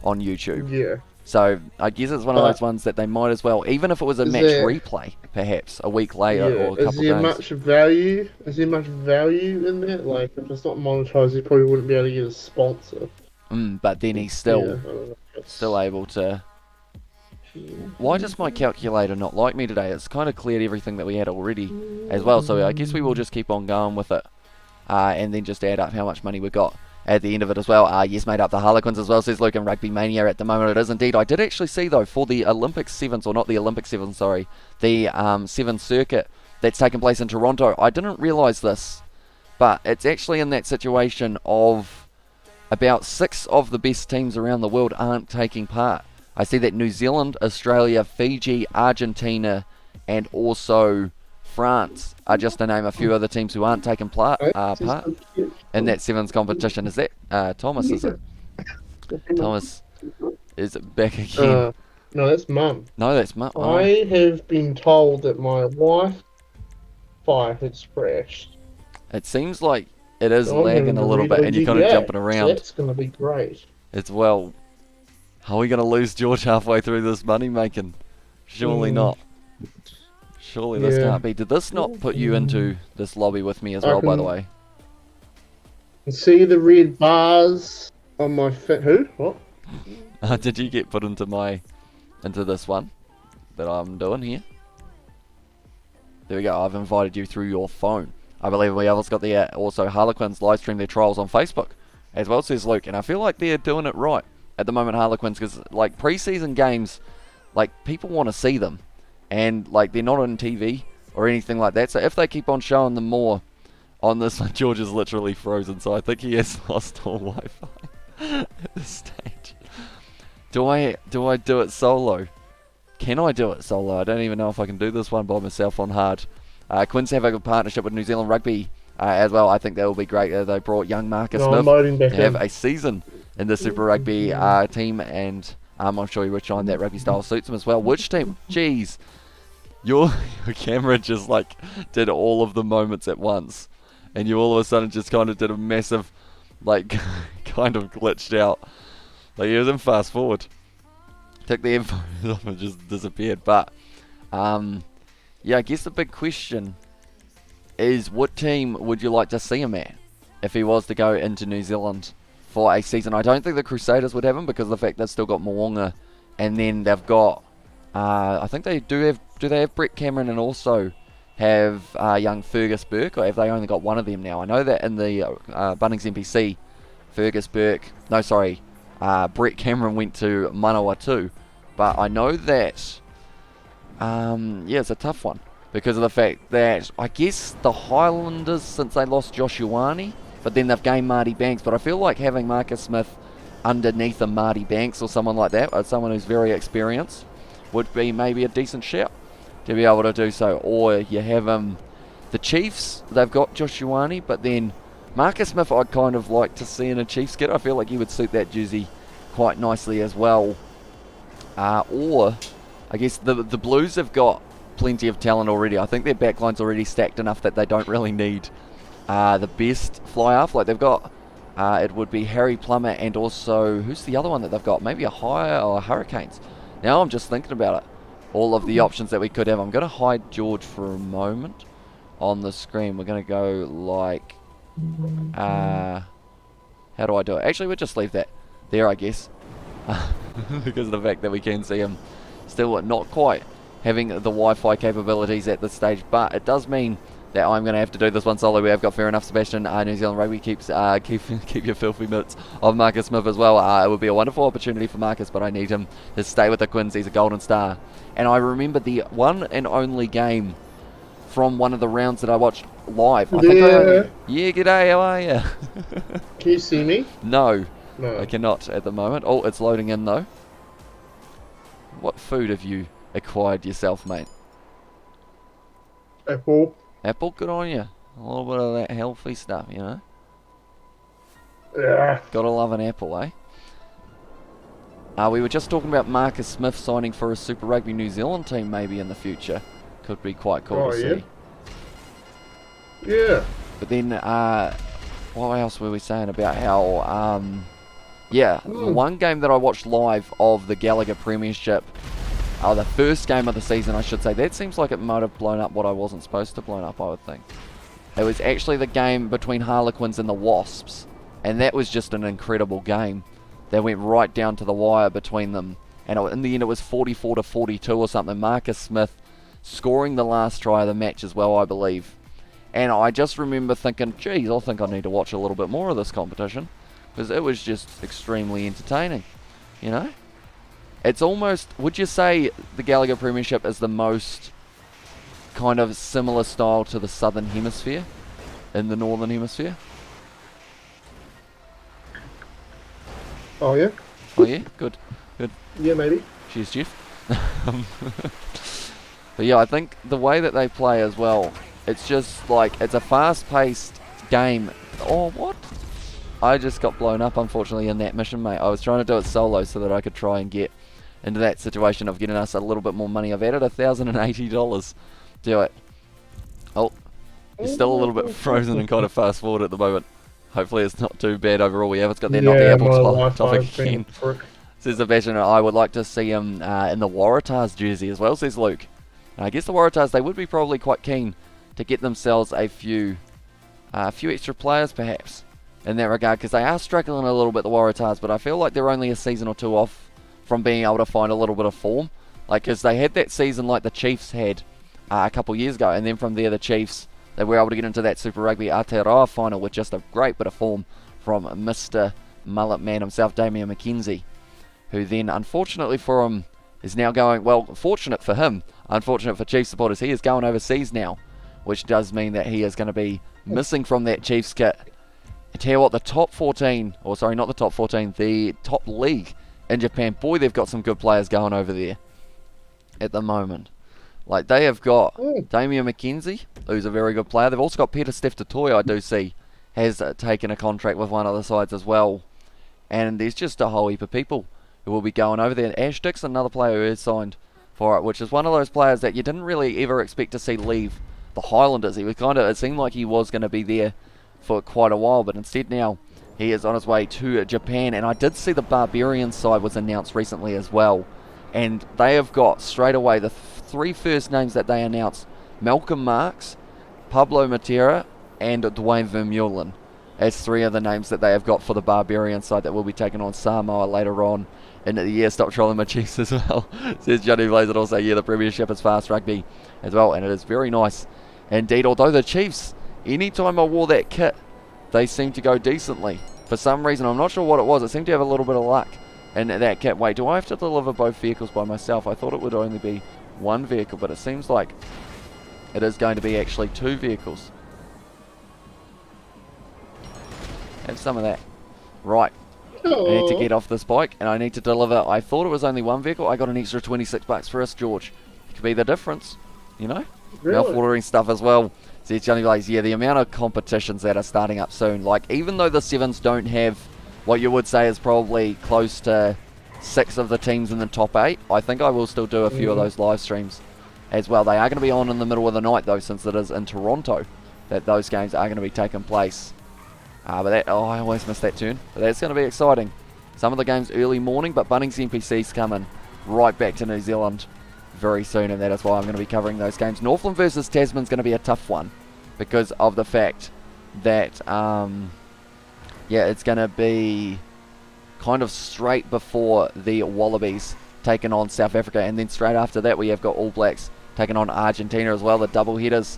on YouTube. Yeah. So I guess it's one of those ones that they might as well, even if it was a match replay, perhaps a week later or a couple days. Is there much value? Is there much value in that? Like, if it's not monetized, he probably wouldn't be able to get a sponsor. But then he's still able to. Why does my calculator not like me today? It's kind of cleared everything that we had already as well. So I guess we will just keep on going with it, and then just add up how much money we got at the end of it as well. Yes, made up the Harlequins as well, says Luke in Rugby Mania at the moment. It is indeed. I did actually see, though, for the Olympic Sevens, or not the Olympic Sevens, sorry, the Sevens circuit that's taken place in Toronto. I didn't realise this, but it's actually in that situation of about 6 of the best teams around the world aren't taking part. I see that New Zealand, Australia, Fiji, Argentina, and also France are just to name a few other teams who aren't taking part in that Sevens competition. Is that Thomas, is it? Thomas is back again. No, that's Mum. No, that's Mum. I have been told that my Wi-Fi has crashed. It seems like it is lagging a little bit and you're kind of jumping around. So that's going to be great. It's, well, are we going to lose George halfway through this money making? Surely not. Surely this can't be. Did this not put you into this lobby with me as well, by the way? See the red bars on my Who? What? Did you get put into this one that I'm doing here? There we go. I've invited you through your phone. I believe we have got the also Harlequins live stream their trials on Facebook as well, says Luke, and I feel like they're doing it right at the moment, Harlequins, because like pre-season games, like people want to see them, and like they're not on TV or anything like that. So if they keep on showing them more on this one, George is literally frozen, so I think he has lost all Wi-Fi at this stage. Do I do it solo? Can I do it solo? I don't even know if I can do this one by myself on hard. Quins have a good partnership with New Zealand Rugby as well. I think that will be great. They brought young Marcus Smith to have a season in the Super Rugby team, and I'm sure which one that rugby style suits him as well. Which team? Jeez. Your camera just like did all of the moments at once, and you all of a sudden just kind of did a massive, like, kind of glitched out. Like it was in fast forward. Took the info off and just disappeared. But yeah, I guess the big question is, what team would you like to see him at if he was to go into New Zealand for a season? I don't think the Crusaders would have him because of the fact they've still got Moonga, and then they've got I think they do they have Brett Cameron and also have young Fergus Burke, or have they only got one of them now? I know that in the Bunnings NPC, Brett Cameron went to Manawa too, but I know that yeah, it's a tough one because of the fact that I guess the Highlanders, since they lost Josh Ioane, but then they've gained Marty Banks, but I feel like having Marcus Smith underneath a Marty Banks or someone like that, or someone who's very experienced, would be maybe a decent shout to be able to do so. Or you have the Chiefs, they've got Josh Ioane, but then Marcus Smith I'd kind of like to see in a Chiefs kit. I feel like he would suit that jersey quite nicely as well. Or I guess the Blues have got plenty of talent already. I think their backline's already stacked enough that they don't really need the best fly-half. Like they've got, it would be Harry Plummer and also, who's the other one that they've got? Maybe a Hire or Hurricanes. Now I'm just thinking about it. All of the options that we could have. I'm going to hide George for a moment on the screen. We're going to go like, how do I do it? Actually, we'll just leave that there, I guess. Because of the fact that we can see him still not quite having the Wi-Fi capabilities at this stage, but it does mean that I'm going to have to do this one solo. We have got fair enough Sebastian. New Zealand Rugby keeps keep your filthy minutes of Marcus Smith as well. It would be a wonderful opportunity for Marcus, but I need him to stay with the Quins. He's a golden star. And I remember the one and only game from one of the rounds that I watched live. Yeah, g'day, how are you? Can you see me? No, I cannot at the moment. Oh, it's loading in though. What food have you acquired yourself, mate? Apple. Apple, good on you. A little bit of that healthy stuff, you know. Yeah. Gotta love an apple, eh? We were just talking about Marcus Smith signing for a Super Rugby New Zealand team maybe in the future. Could be quite cool to see. Yeah. But then, what else were we saying about how, one game that I watched live of the Gallagher Premiership, the first game of the season, I should say, that seems like it might have blown up what I wasn't supposed to blow up, I would think. It was actually the game between Harlequins and the Wasps, and that was just an incredible game. They went right down to the wire between them, and in the end it was 44-42 or something. Marcus Smith scoring the last try of the match as well, I believe. And I just remember thinking, geez, I think I need to watch a little bit more of this competition, because it was just extremely entertaining, you know? It's almost, would you say the Gallagher Premiership is the most kind of similar style to the Southern Hemisphere in the Northern Hemisphere? Oh yeah? Oh yeah? Good. Yeah, maybe. Cheers, Jeff. But yeah, I think the way that they play as well, it's just like, it's a fast-paced game. Oh, what? I just got blown up, unfortunately, in that mission, mate. I was trying to do it solo so that I could try and get into that situation of getting us a little bit more money. I've added $1,080 to it. Oh, you're still a little bit frozen and kind of fast forward at the moment. Hopefully it's not too bad overall. We have got that not the apple topic again. Says Sebastian, I would like to see him in the Waratahs jersey as well, says Luke. And I guess the Waratahs, they would be probably quite keen to get themselves a few extra players perhaps in that regard, because they are struggling a little bit, the Waratahs, but I feel like they're only a season or two off from being able to find a little bit of form. Like, because they had that season like the Chiefs had a couple years ago, and then from there the Chiefs, they were able to get into that Super Rugby Aotearoa final with just a great bit of form from Mr. Mullet Man himself, Damian McKenzie, who then, unfortunately for him, is now going, well, fortunate for him, unfortunate for Chiefs supporters, he is going overseas now, which does mean that he is going to be missing from that Chiefs kit. I tell you what, the top 14, or sorry, not the top 14, the top league in Japan, boy, they've got some good players going over there at the moment. Like, they have got Damian McKenzie, who's a very good player. They've also got Peter Steph-Totoy, I do see, has taken a contract with one of the sides as well. And there's just a whole heap of people who will be going over there. Ash Dixon, another player who is signed for it, which is one of those players that you didn't really ever expect to see leave the Highlanders. He was it seemed like he was going to be there for quite a while, but instead now he is on his way to Japan. And I did see the Barbarians side was announced recently as well, and they have got straight away the three first names that they announced: Malcolm Marks, Pablo Matera, and Dwayne Vermeulen, as three of the names that they have got for the Barbarian side that will be taking on Samoa later on in the year. Stop trolling my Chiefs as well, says Johnny Blaze. Also, yeah, the Premiership is fast rugby as well, and it is very nice indeed. Although the Chiefs, anytime I wore that kit, they seem to go decently. For some reason, I'm not sure what it was, it seemed to have a little bit of luck in that kit. Wait, do I have to deliver both vehicles by myself? I thought it would only be one vehicle, but it seems like it is going to be actually two vehicles. Have some of that. Right. I need to get off this bike and I need to deliver. I thought it was only one vehicle. I got an extra 26 bucks for us, George. It could be the difference, you know? Really? Mouth-watering stuff as well. Says Johnny Blaze, yeah, the amount of competitions that are starting up soon. Like, even though the Sevens don't have what you would say is probably close to 6 of the teams in the top 8, I think I will still do a few of those live streams as well. They are going to be on in the middle of the night, though, since it is in Toronto that those games are going to be taking place. But that, I always miss that turn. But that's going to be exciting. Some of the games early morning, but Bunnings NPC's coming right back to New Zealand very soon, and that is why I'm going to be covering those games. Northland versus Tasman's going to be a tough one because of the fact that, yeah, it's going to be kind of straight before the Wallabies taking on South Africa, and then straight after that we have got All Blacks taking on Argentina as well. The double headers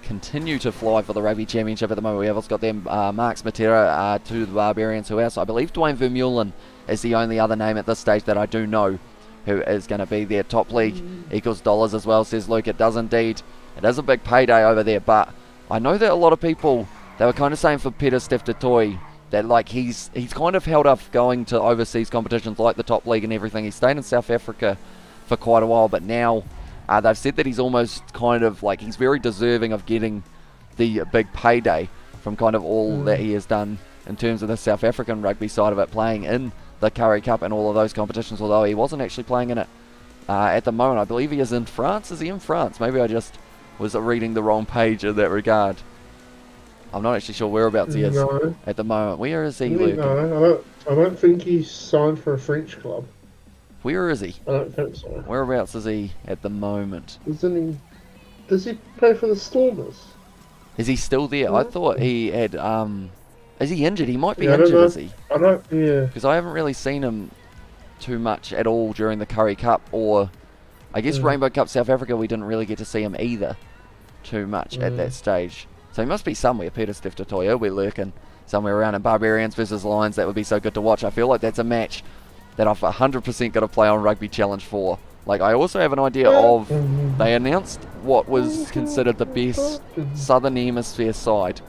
continue to fly for the Rugby Championship at the moment. We have also got them, Marks Matera to the Barbarians, who else? I believe Dwayne Vermeulen is the only other name at this stage that I do know who is going to be their top league. Equals dollars as well, says Luke. It does indeed. It is a big payday over there, but I know that a lot of people, they were kind of saying for Peter Steph-Totoy that like he's kind of held up going to overseas competitions like the top league and everything. He stayed in South Africa for quite a while, but now they've said that he's almost kind of like, he's very deserving of getting the big payday from kind of all that he has done in terms of the South African rugby side of it, playing in the Currie Cup and all of those competitions, although he wasn't actually playing in it at the moment. I believe he is in France. Is he in France? Maybe I just was reading the wrong page in that regard. I'm not actually sure whereabouts he is at the moment. Where is he, Luke? No, I don't think he's signed for a French club. Where is he? I don't think so. Whereabouts is he at the moment? Isn't he? Does he play for the Stormers? Is he still there? I thought he had, is he injured? He might be injured, is he? I don't, yeah. Because I haven't really seen him too much at all during the Currie Cup, or I guess Rainbow Cup South Africa, we didn't really get to see him either too much at that stage. So he must be somewhere. Peter Steph-Totoy, we're lurking somewhere around. And Barbarians versus Lions, that would be so good to watch. I feel like that's a match that I've 100% got to play on Rugby Challenge for. Like, I also have an idea of, they announced what was considered the best Southern Hemisphere side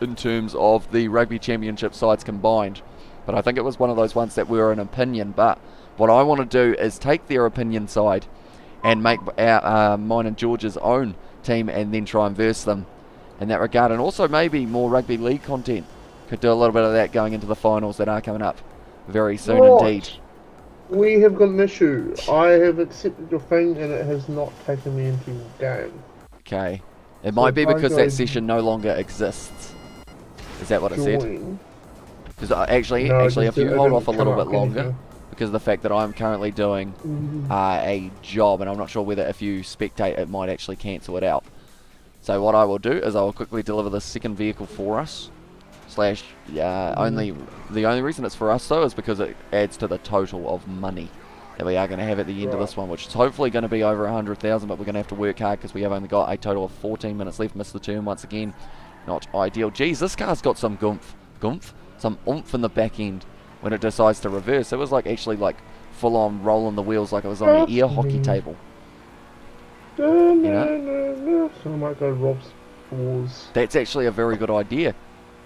in terms of the Rugby Championship sides combined. But I think it was one of those ones that were an opinion. But what I want to do is take their opinion side and make our, mine and George's own team, and then try and verse them in that regard. And also maybe more rugby league content. Could do a little bit of that going into the finals that are coming up very soon indeed. We have got an issue. I have accepted your thing and it has not taken me into the game. Okay. It might be because that session no longer exists. Is that what it said? Because actually, if you hold off a little bit longer, because of the fact that I'm currently doing a job, and I'm not sure whether if you spectate it might actually cancel it out. So what I will do is I will quickly deliver the second vehicle for us. The only reason it's for us though is because it adds to the total of money that we are going to have at the end of this one, which is hopefully going to be over 100,000, but we're going to have to work hard because we have only got a total of 14 minutes left. Missed the turn once again. Not ideal. Geez, this car's got some some oomph in the back end when it decides to reverse. It was like actually like full on rolling the wheels like it was on an air hockey table. You know? So I might go Rob's Wars. That's actually a very good idea,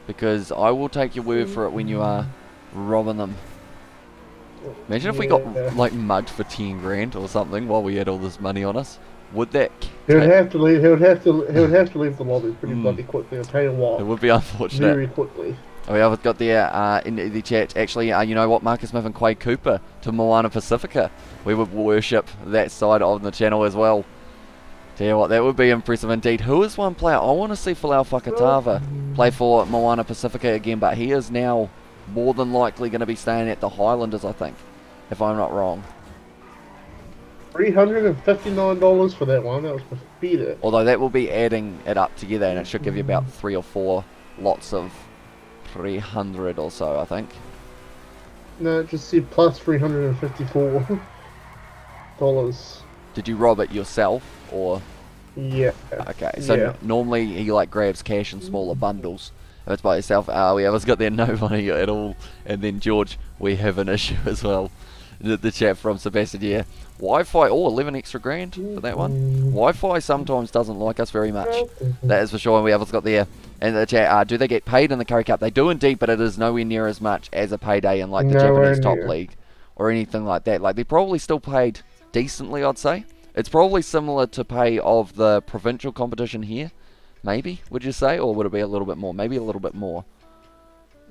because I will take your word for it when you are robbing them. Imagine if we got like mugged for 10 grand or something while we had all this money on us. Would that? He would have to leave. He would have to leave the lobby pretty bloody quickly. I'll tell you what. It would be unfortunate. Very quickly. Oh, yeah, I've got there in the chat. Actually, you know what? Marcus Smith and Quade Cooper to Moana Pacifica. We would worship that side of the channel as well. Tell you what, that would be impressive indeed. Who is one player? I want to see Folau Fakatava play for Moana Pacifica again, but he is now more than likely going to be staying at the Highlanders, I think, if I'm not wrong. $359 for that one. That was beat it. Although that will be adding it up together, and it should give you about 3 or 4 lots of 300 or so, I think. No, just see plus $354. Did you rob it yourself, or? Yeah. Okay, so normally he like grabs cash in smaller bundles. If it's by yourself, we have got there no money at all. And then George, we have an issue as well. The chat from Sebastian, yeah. Wi-Fi, 11 extra grand for that one. Wi-Fi sometimes doesn't like us very much. That is for sure. And we have got there. And the chat, do they get paid in the Curry Cup? They do indeed, but it is nowhere near as much as a payday in like the Japanese top league or anything like that. Like they're probably still paid decently, I'd say. It's probably similar to pay of the provincial competition here. Maybe, would you say? Or would it be a little bit more? Maybe a little bit more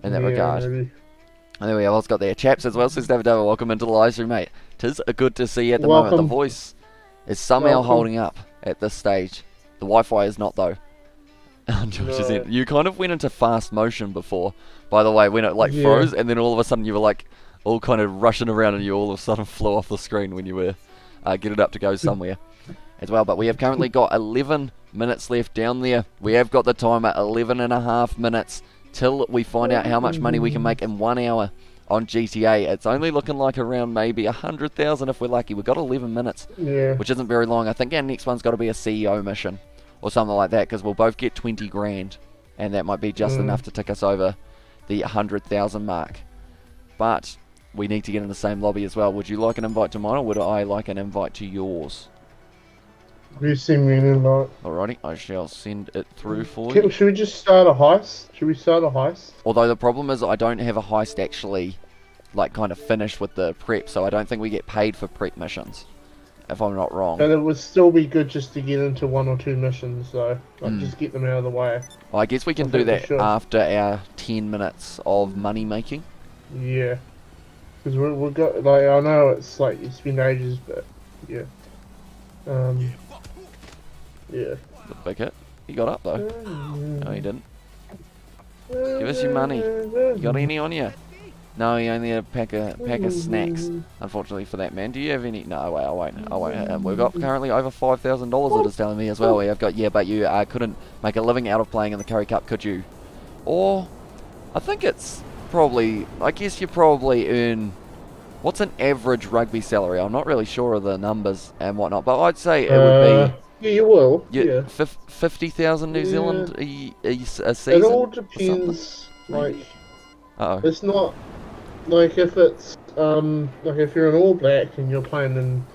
in that regard. Maybe. And there we have got there. Chaps as well, says David Dover. Welcome into the live stream, mate. Tis a good to see you at the moment. The voice is somehow holding up at this stage. The Wi-Fi is not, though. You kind of went into fast motion before, by the way, when it like froze, and then all of a sudden you were like all kind of rushing around, and you all of a sudden flew off the screen when you were getting up to go somewhere as well. But we have currently got 11 minutes left down there. We have got the timer 11.5 minutes till we find out how much money we can make in 1 hour on GTA. It's only looking like around maybe 100,000 if we're lucky. We've got 11 minutes, which isn't very long. I think our next one's got to be a CEO mission or something like that, because we'll both get 20 grand, and that might be just enough to tick us over the 100,000 mark. But we need to get in the same lobby as well. Would you like an invite to mine, or would I like an invite to yours? You send me an invite. Alrighty, I shall send it through for you. Should we just start a heist? Should we start a heist? Although the problem is I don't have a heist actually like kind of finished with the prep, so I don't think we get paid for prep missions, if I'm not wrong. But it would still be good just to get into 1 or 2 missions, though. Like just get them out of the way. Well, I guess we can do that after our 10 minutes of money making. Yeah. Because we've got, like, I know it's like, it's been ages, but yeah. Yeah. The big hit. He got up though. No, he didn't. Give us your money. You got any on you? No, he only had a pack of snacks, unfortunately for that man. Do you have any? No, wait, I won't hit him. We've got currently over $5,000 it is telling me as well. We have got, but you couldn't make a living out of playing in the Curry Cup, could you? Or, I think it's probably, I guess you probably earn, what's an average rugby salary? I'm not really sure of the numbers and whatnot, but I'd say it would be... Yeah, you will. 50,000 New Zealand a season. It all depends. Like, it's not like if it's like if you're an All Black and you're playing in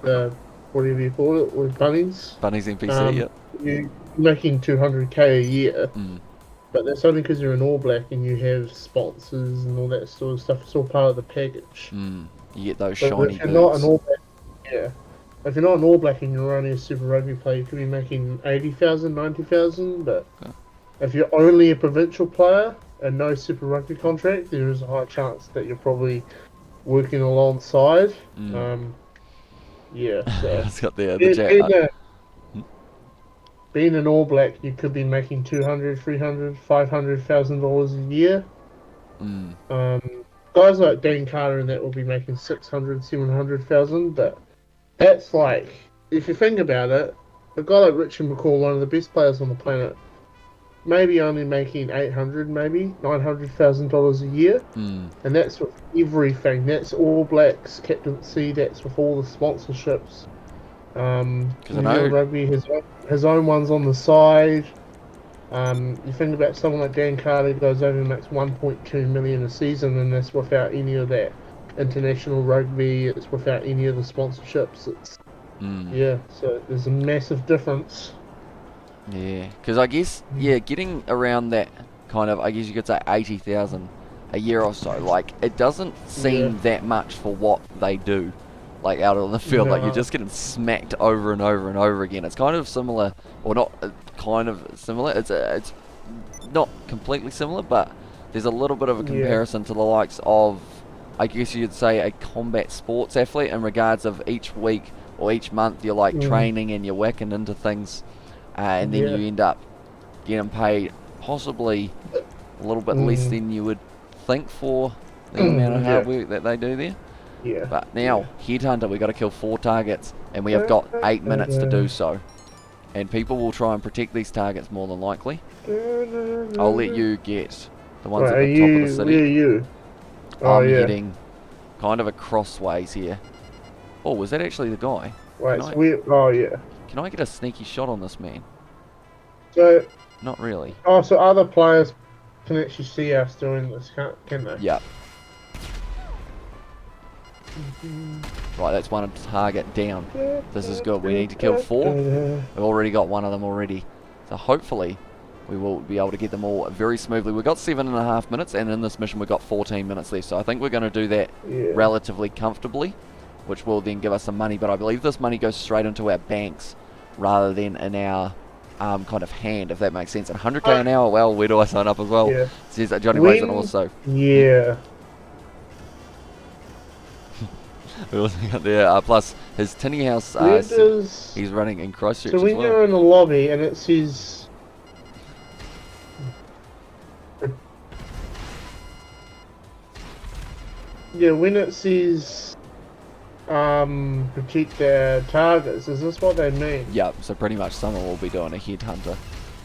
the whatever you call it with Bunnies. Bunnies NPC, You're making 200k a year, but that's only because you're an All Black and you have sponsors and all that sort of stuff. It's all part of the package. You get those shiny. If you're not an All Black, if you're not an All Black and you're only a Super Rugby player, you could be making 80,000, 90,000. But if you're only a provincial player and no Super Rugby contract, there is a high chance that you're probably working alongside. So it's got the being an All Black, you could be making 200, 300, 500,000 dollars a year. Guys like Dan Carter and that will be making 600, 700,000, but that's like, if you think about it, a guy like Richard McCaw, one of the best players on the planet, maybe only making 800, maybe $900,000 a year, Mm. and that's with everything. That's All Blacks captaincy. That's with all the sponsorships. Because I New Zealand know. Rugby has his own ones on the side. You think about someone like Dan Carter goes over and makes 1.2 million a season, and that's without any of that international rugby. It's without any of the sponsorships. It's yeah. So there's a massive difference. Yeah, because I guess, yeah, getting around that kind of, I guess you could say 80,000 a year or so, like, it doesn't seem that much for what they do, like, out on the field. Like, you're just getting smacked over and over and over again. It's kind of similar, or not kind of similar, it's not completely similar, but there's a little bit of a comparison to the likes of, I guess you'd say, a combat sports athlete in regards of each week or each month you're, like, training and you're whacking into things. And then you end up getting paid possibly a little bit less than you would think for the amount of hard work that they do there. Yeah. But now, Headhunter, we've got to kill 4 targets, and we have got 8 minutes to do so. And people will try and protect these targets more than likely. I'll let you get the ones at the top of the city. Where are you? I'm heading kind of a crossways here. Oh, was that actually the guy? Wait, so oh yeah. Can I get a sneaky shot on this man? So, not really. Oh, so other players can actually see us doing this, can they? Yep. Right, that's one target down. This is good. We need to kill 4. We've already got one of them already. So hopefully we will be able to get them all very smoothly. We've got 7.5 minutes, and in this mission we've got 14 minutes left. So I think we're going to do that relatively comfortably, which will then give us some money. But I believe this money goes straight into our banks rather than in our kind of hand, if that makes sense. And 100k an hour, well, where do I sign up as well? Yeah. Says that Johnny Blaze also. Yeah. We also got there, plus his tinny house, he's running in Christchurch so when you're in the lobby and it says... Yeah, when it says... protect their targets, is this what they mean? Yeah, so pretty much someone will be doing a headhunter.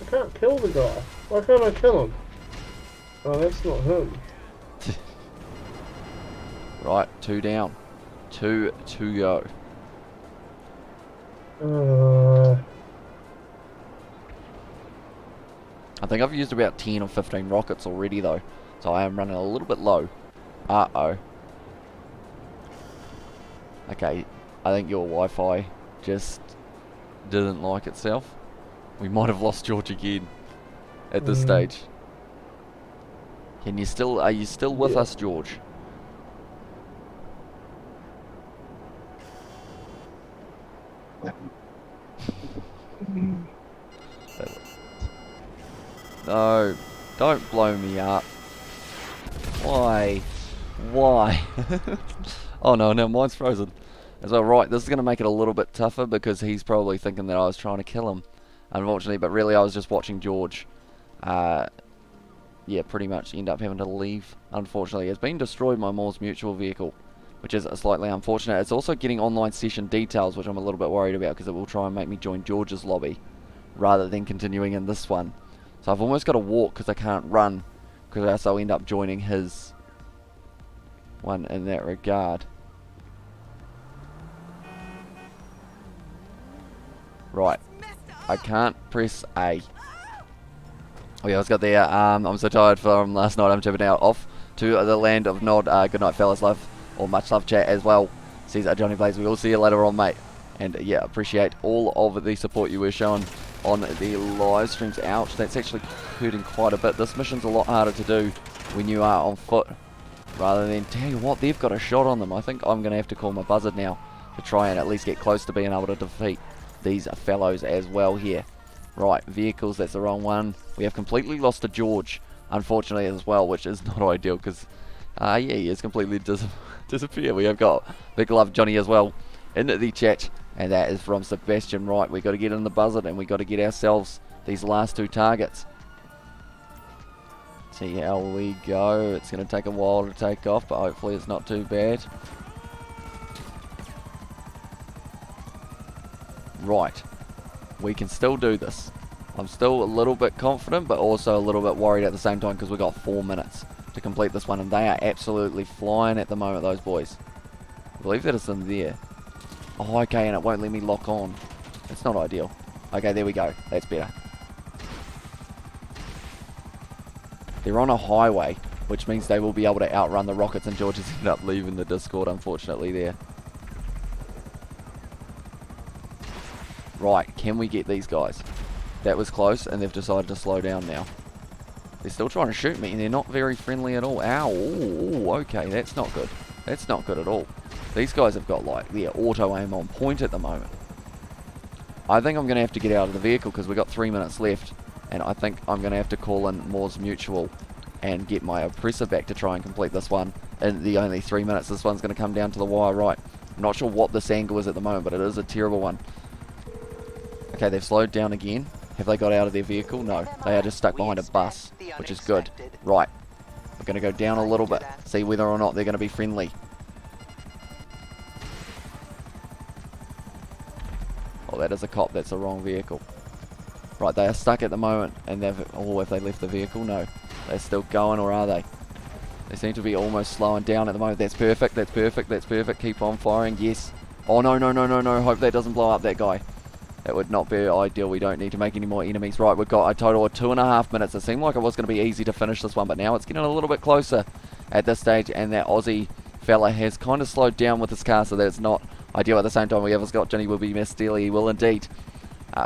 I can't kill the guy. Why can't I kill him? Oh, that's not him. Right, 2 down. 2 to go. I think I've used about 10 or 15 rockets already though, so I am running a little bit low. Uh-oh. Okay, I think your Wi-Fi just didn't like itself. We might have lost George again at this stage. Are you still with us, George? No, don't blow me up. Why? Oh no, mine's frozen. As well, right, this is going to make it a little bit tougher because he's probably thinking that I was trying to kill him, unfortunately, but really I was just watching George. Yeah, pretty much end up having to leave, unfortunately. It's been destroyed, my Moore's Mutual vehicle, which is slightly unfortunate. It's also getting online session details, which I'm a little bit worried about because it will try and make me join George's lobby rather than continuing in this one. So I've almost got to walk because I can't run, because else I'll end up joining his one in that regard. Right, I can't press A. Oh yeah, let's go there. I'm so tired from last night. I'm jumping out off to the land of Nod. Good night, fellas. Love, or much love, chat as well. Says Johnny Blaze. We will see you later on, mate. And yeah, appreciate all of the support you were showing on the live streams. Ouch, that's actually hurting quite a bit. This mission's a lot harder to do when you are on foot, rather than, tell you what, they've got a shot on them. I think I'm going to have to call my buzzard now to try and at least get close to being able to defeat these fellows as well here. Right, vehicles, that's the wrong one. We have completely lost to George, unfortunately, as well, which is not ideal because, yeah, he has completely disappeared. We have got Big Love Johnny as well in the chat, and that is from Sebastian. Right, we got to get in the buzzard and we got to get ourselves these last 2 targets. See how we go. It's going to take a while to take off, but hopefully it's not too bad. Right, we can still do this. I'm still a little bit confident, but also a little bit worried at the same time because we've got 4 minutes to complete this one, and they are absolutely flying at the moment, those boys. I believe that it's in there. Oh, okay, and it won't let me lock on. That's not ideal. Okay, there we go. That's better. They're on a highway, which means they will be able to outrun the rockets, and George has ended up leaving the Discord, unfortunately, there. Right, can we get these guys? That was close, and they've decided to slow down now. They're still trying to shoot me, and they're not very friendly at all. Ow, ooh, okay, that's not good. That's not good at all. These guys have got, like, their auto-aim on point at the moment. I think I'm going to have to get out of the vehicle, because we've got 3 minutes left, and I think I'm going to have to call in Moore's Mutual and get my oppressor back to try and complete this one in the only 3 minutes. This one's going to come down to the wire right. I'm not sure what this angle is at the moment, but it is a terrible one. Okay, they've slowed down again. Have they got out of their vehicle? No. They are just stuck behind a bus, which is good. Right. We're going to go down a little bit. See whether or not they're going to be friendly. Oh, that is a cop. That's the wrong vehicle. Right, they are stuck at the moment. And they've... Oh, have they left the vehicle? No. They're still going, or are they? They seem to be almost slowing down at the moment. That's perfect. That's perfect. That's perfect. Keep on firing. Yes. Oh, no, no, no, no, no. Hope that doesn't blow up that guy. That would not be ideal. We don't need to make any more enemies. Right, we've got a total of 2.5 minutes. It seemed like it was going to be easy to finish this one, but now it's getting a little bit closer at this stage, and that Aussie fella has kind of slowed down with his car, so that it's not ideal. At the same time, we have got Johnny will be Miss Steely. He will indeed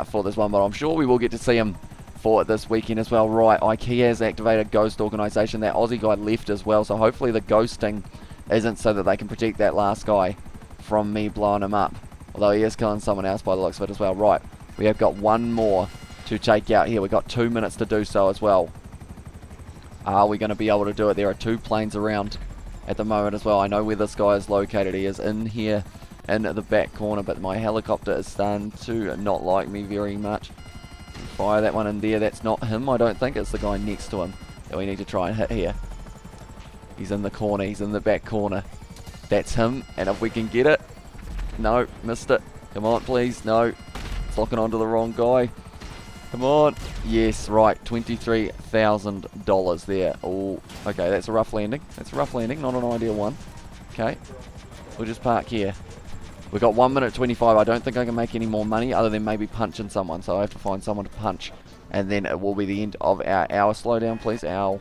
for this one, but I'm sure we will get to see him for this weekend as well. Right, IKEA has activated Ghost Organisation. That Aussie guy left as well, so hopefully the ghosting isn't so that they can protect that last guy from me blowing him up. Although he is killing someone else by the looks of it as well. Right, we have got one more to take out here. We've got 2 minutes to do so as well. Are we going to be able to do it? There are 2 planes around at the moment as well. I know where this guy is located. He is in here in the back corner, but my helicopter is starting to not like me very much. Fire that one in there. That's not him, I don't think. It's the guy next to him that we need to try and hit here. He's in the corner. He's in the back corner. That's him, and if we can get it... No, missed it. Come on, please. No. It's locking onto the wrong guy. Come on. Yes, right. $23,000 there. Oh, okay. That's a rough landing. That's a rough landing. Not an ideal one. Okay. We'll just park here. We've got 1 minute 25. I don't think I can make any more money other than maybe punching someone. So I have to find someone to punch. And then it will be the end of our hour. Slow down, please. Ow.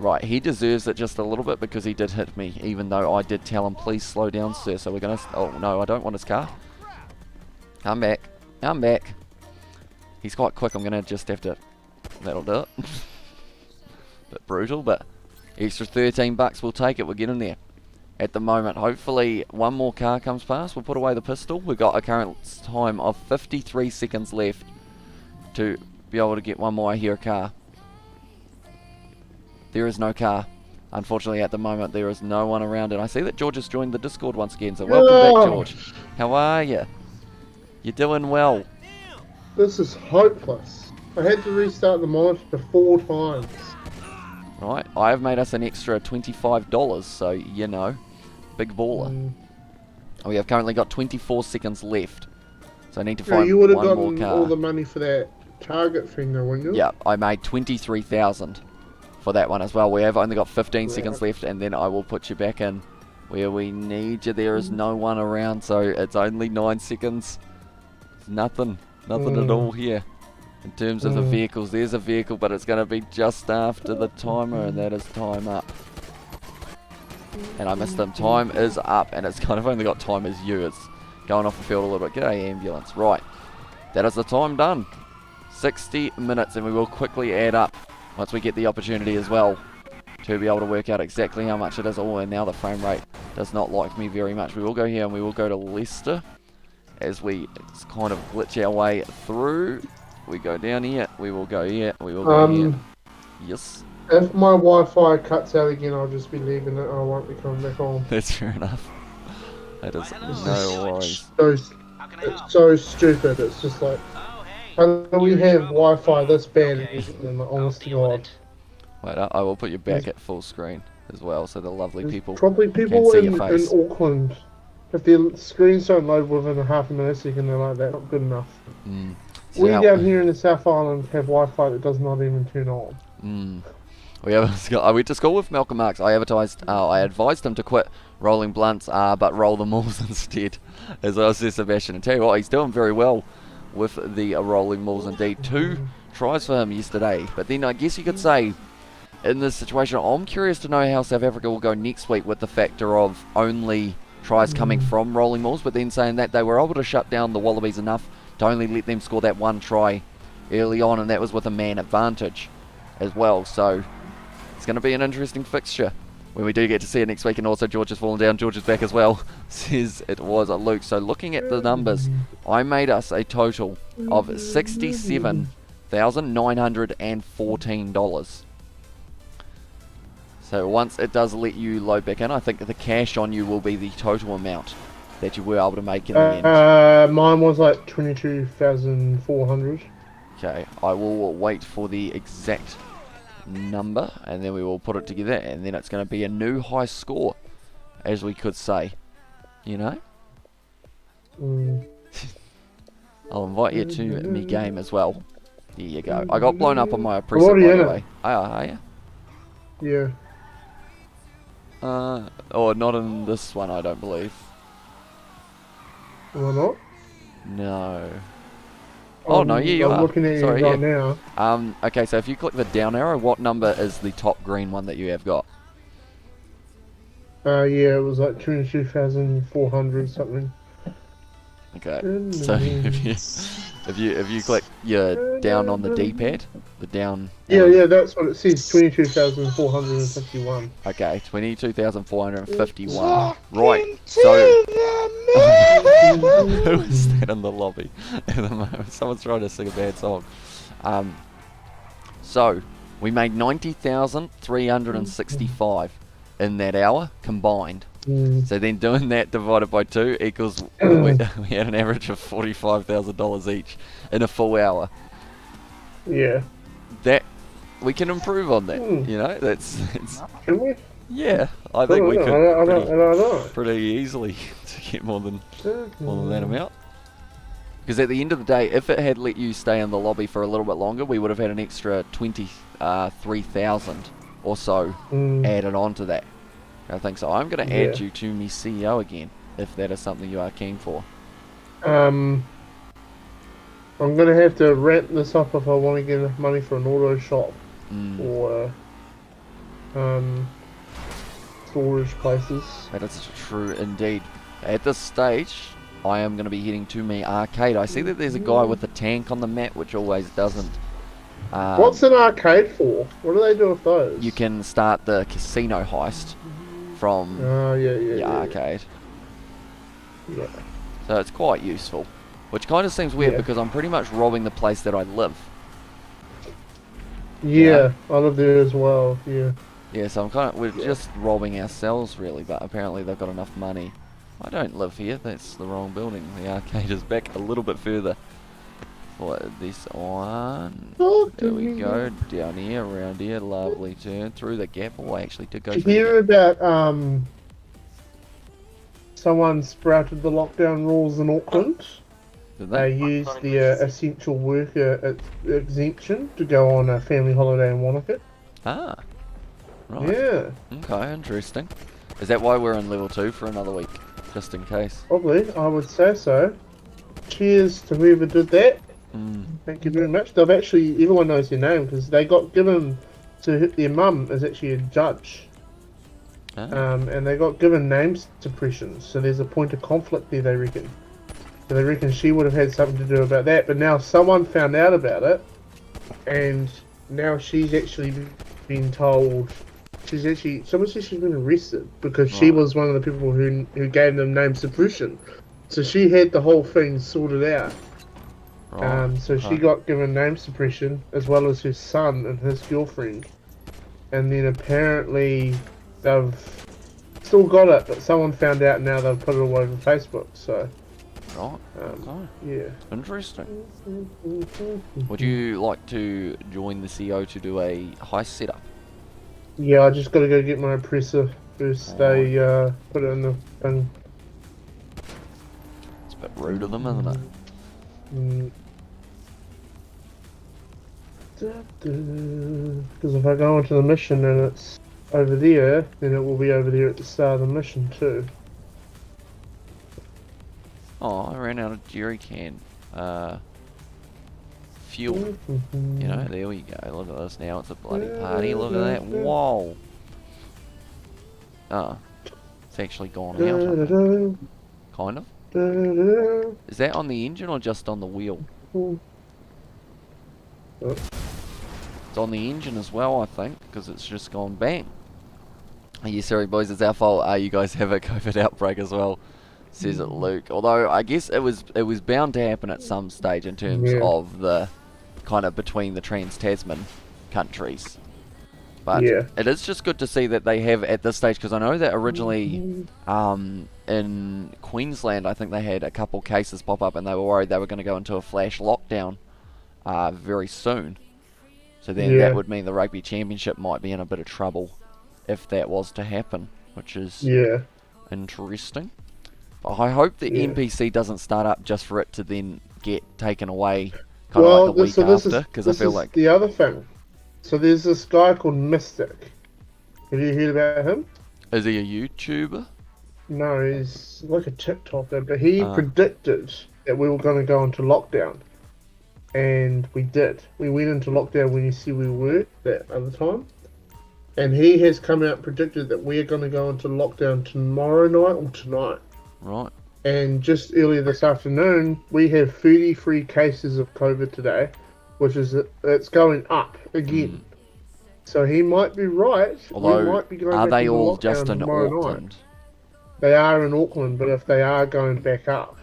Right, he deserves it just a little bit because he did hit me, even though I did tell him, please slow down, sir. So we're going to... Oh, no, I don't want his car. Come back. Come back. He's quite quick. I'm going to just have to... That'll do it. Bit brutal, but extra 13 bucks, we'll take it. We'll get in there. At the moment, hopefully one more car comes past. We'll put away the pistol. We've got a current time of 53 seconds left to be able to get one more. I hear a car. There is no car. Unfortunately, at the moment, there is no one around it. I see that George has joined the Discord once again, so welcome back, George. How are you? You're doing well. This is hopeless. I had to restart the monitor 4 times. Right, I have made us an extra $25, so, you know, big baller. We have currently got 24 seconds left, so I need to find you would have one more gotten car. all the money for that target thing, though, wouldn't you? Yeah, I made 23,000 for that one as well. We have only got 15 seconds left, and then I will put you back in where we need you. There is no one around, so it's only 9 seconds. It's nothing at all here. In terms of the vehicles, there's a vehicle, but it's going to be just after the timer, and that is time up. And I missed them. Time is up, and it's kind of only got time as you. It's going off the field a little bit. G'day, ambulance. Right, that is the time done. 60 minutes, and we will quickly add up once we get the opportunity as well to be able to work out exactly how much it is. Oh, and now the frame rate does not like me very much. We will go here and we will go to Leicester as we kind of glitch our way through. We go down here, we will go here, we will go here. Yes. If my Wi-Fi cuts out again, I'll just be leaving it. I won't be coming back on. That's fair enough. That is no worries. It's so stupid. It's just like, how do we have Wi-Fi this bad in the honest to God? Wait, I will put you back at full screen as well, so the lovely people probably people can see in your face. Auckland, if their screens don't load within a half a millisecond, they're like, that's not good enough. We So down here in the South Island have Wi-Fi that does not even turn on. I went to school with Malcolm Marx. I advised him to quit rolling blunts, but roll the malls instead, as I said Sebastian. And tell you what, he's doing very well with the rolling malls indeed. 2 tries for him yesterday. But then I guess you could say, in this situation, I'm curious to know how South Africa will go next week with the factor of only tries coming from rolling malls, but then saying that they were able to shut down the Wallabies enough to only let them score that 1 try early on, and that was with a man advantage as well. So it's going to be an interesting fixture when we do get to see it next week. And also George has fallen down. George is back as well. Says it was a Luke. So looking at the numbers, I made us a total of $67,914. So once it does let you load back in, I think the cash on you will be the total amount that you were able to make in the end. Mine was like 22,400. Okay, I will wait for the exact number, and then we will put it together, and then it's going to be a new high score, as we could say, you know. I'll invite you to me game as well. There you go. I got blown up on my oppressor, by the way. Are you? Yeah. Or not in this one, I don't believe. Am I not? No. Oh no, yeah, you I'm are. looking at Sorry, you right now. Okay, so if you click the down arrow, what number is the top green one that you have got? Yeah, it was like 22,400 something. Okay, so if you click your down on the D-pad, the down. Yeah, that's what it says. 22,451. Okay, 22,451. Right. So who is that in the lobby at the moment? Someone's trying to sing a bad song. So we made 90,365 in that hour combined. So then doing that divided by 2 equals we had an average of $45,000 each in a full hour. Yeah. That we can improve on that. You know, that's Can we? yeah. I think we could pretty easily to get more than that amount. Because at the end of the day, if it had let you stay in the lobby for a little bit longer, we would have had an extra 23,000 or so added on to that. I think so. I'm going to add you to me CEO again, if that is something you are keen for. I'm going to have to ramp this up if I want to get enough money for an auto shop or storage places. That is true indeed. At this stage, I am going to be heading to me arcade. I see that there's a guy with a tank on the map, which always doesn't. What's an arcade for? What do they do with those? You can start the casino heist from the arcade. Yeah. So it's quite useful. Which kind of seems weird because I'm pretty much robbing the place that I live. Yeah, I live there as well, yeah. Yeah, so we're just robbing ourselves really, but apparently they've got enough money. I don't live here, that's the wrong building. The arcade is back a little bit further. For this one. There we go, down here, around here, lovely turn through the gap. Oh, I actually did go through the gap. Did you hear about, someone sprouted the lockdown rules in Auckland? Did they used the essential worker exemption to go on a family holiday in Wanaka. Ah, right. Yeah. Okay, interesting. Is that why we're in level 2 for another week? Just in case? Probably, I would say so. Cheers to whoever did that. Thank you very much. They've actually, everyone knows their name because they got given to, their mum is actually a judge. And they got given name suppression. So there's a point of conflict there, they reckon. So they reckon she would have had something to do about that, but now someone found out about it, and now she's actually been told, someone says she's been arrested, because she was one of the people who gave them name suppression. So she had the whole thing sorted out. So she got given name suppression, as well as her son and his girlfriend. And then apparently they've still got it, but someone found out and now they've put it all over Facebook, so... Right. Yeah. Interesting. Would you like to join the CEO to do a heist setup? Yeah, I just got to go get my oppressor first. They put it in the thing. It's a bit rude of them, isn't it? Because if I go into the mission and it's over there, then it will be over there at the start of the mission too. Oh, I ran out of jerry can. Fuel. You know, there we go. Look at this now. It's a bloody party. Look at that. Whoa. Oh. It's actually gone out, I think. Kind of. Is that on the engine or just on the wheel? It's on the engine as well, I think, because it's just gone bang. Yeah, sorry boys, it's our fault. You guys have a COVID outbreak as well, says it Luke. Although I guess it was bound to happen at some stage in terms of the kind of between the trans-Tasman countries. But it is just good to see that they have at this stage, because I know that originally in Queensland, I think they had a couple cases pop up and they were worried they were going to go into a flash lockdown very soon. So then that would mean the Rugby Championship might be in a bit of trouble if that was to happen, which is interesting. But I hope the NPC doesn't start up just for it to then get taken away kind of like the week after, because I feel like... the other thing. So there's this guy called Mystic. Have you heard about him? Is he a YouTuber? No, he's like a TikToker, but he predicted that we were going to go into lockdown. And we did. We went into lockdown when you see we were that other time. And he has come out and predicted that we're going to go into lockdown tomorrow night or tonight. Right. And just earlier this afternoon, we have 33 cases of COVID today, which is, it's going up again. So he might be right. Although, we might be going are back they into all lockdown just in Auckland? Night. They are in Auckland, but if they are going back up,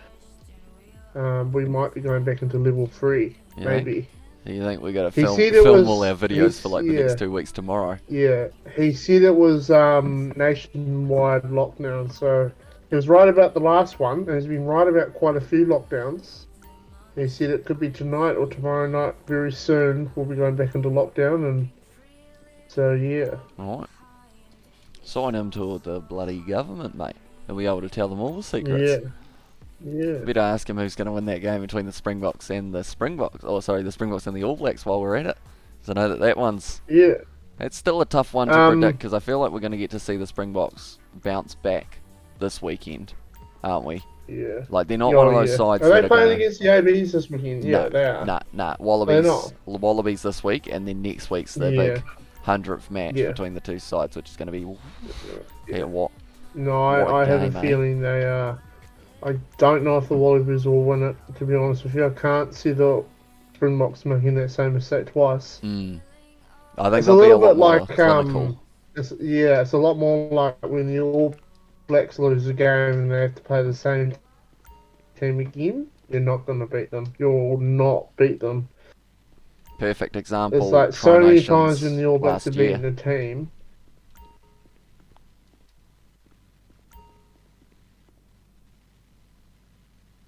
we might be going back into level 3, maybe. Do you think we got to film all our videos for like the next 2 weeks tomorrow? Yeah, he said it was nationwide lockdown, so he was right about the last one, and he's been right about quite a few lockdowns. He said it could be tonight or tomorrow night, very soon we'll be going back into lockdown, and so yeah. Alright. Sign him to the bloody government, mate. He'll be able to tell them all the secrets. Yeah. Better ask him who's going to win that game between the Springboks and the Springboks. Oh, sorry, the Springboks and the All Blacks while we're at it. Because I know that one's... Yeah. It's still a tough one to predict, because I feel like we're going to get to see the Springboks bounce back this weekend, aren't we? Yeah. Like, they're not one of those sides that are they playing against the ABs this weekend? Yeah, they are. Nah. Wallabies this week, and then next week's the big 100th match between the two sides, which is going to be... what? No, I have a feeling they are... I don't know if the Wallabies will win it, to be honest with you. I can't see the Springboks making that same mistake twice. I think it's they'll be a lot more clinical. It's a lot more like when the All Blacks lose a game and they have to play the same team again. You're not going to beat them. You'll not beat them. Perfect example. It's like so many times when the All Blacks have beaten a team.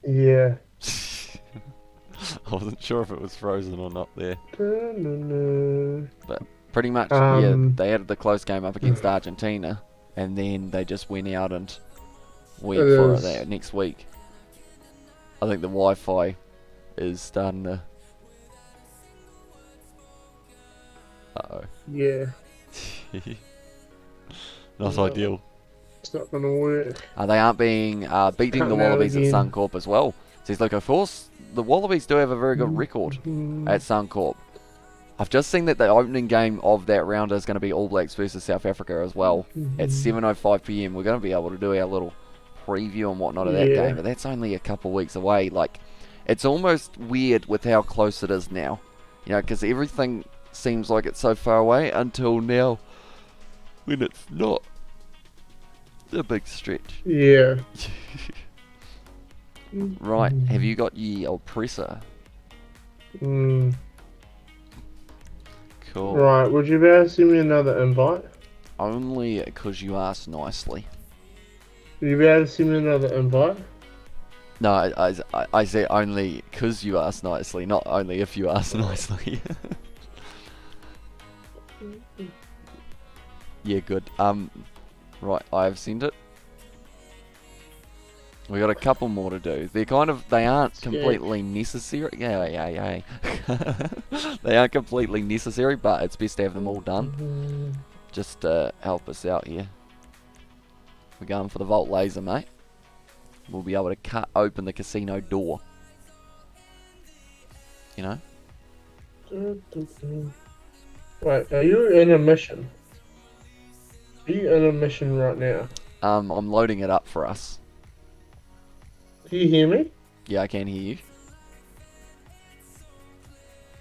Yeah. I wasn't sure if it was frozen or not there. No. But pretty much, they had the close game up against Argentina, and then they just went out and went for it that next week. I think the Wi-Fi is starting to... Uh-oh. Yeah. Not ideal. It's not going to work. They aren't beating the Wallabies at Suncorp as well. Says Loco Force, the Wallabies do have a very good record at Suncorp. I've just seen that the opening game of that round is going to be All Blacks versus South Africa as well at 7:05 PM. We're going to be able to do our little preview and whatnot of that game, but that's only a couple of weeks away. Like, it's almost weird with how close it is now, you know, because everything seems like it's so far away until now, when it's not. A big stretch. Yeah. Right, have you got your oppressor? Cool. Cool. Right, would you be able to send me another invite? Only because you asked nicely. Would you be able to send me another invite? No, I say only because you asked nicely, not only if you asked nicely. Yeah, good. Right, I have sent it. We got a couple more to do. They aren't Yeah. completely necessary. Yeah. They aren't completely necessary, but it's best to have them all done. Just to help us out here. We're going for the Volt Laser, mate. We'll be able to cut open the casino door. You know? Wait, are you in a mission? Are you in a mission right now? I'm loading it up for us. Do you hear me? Yeah, I can hear you.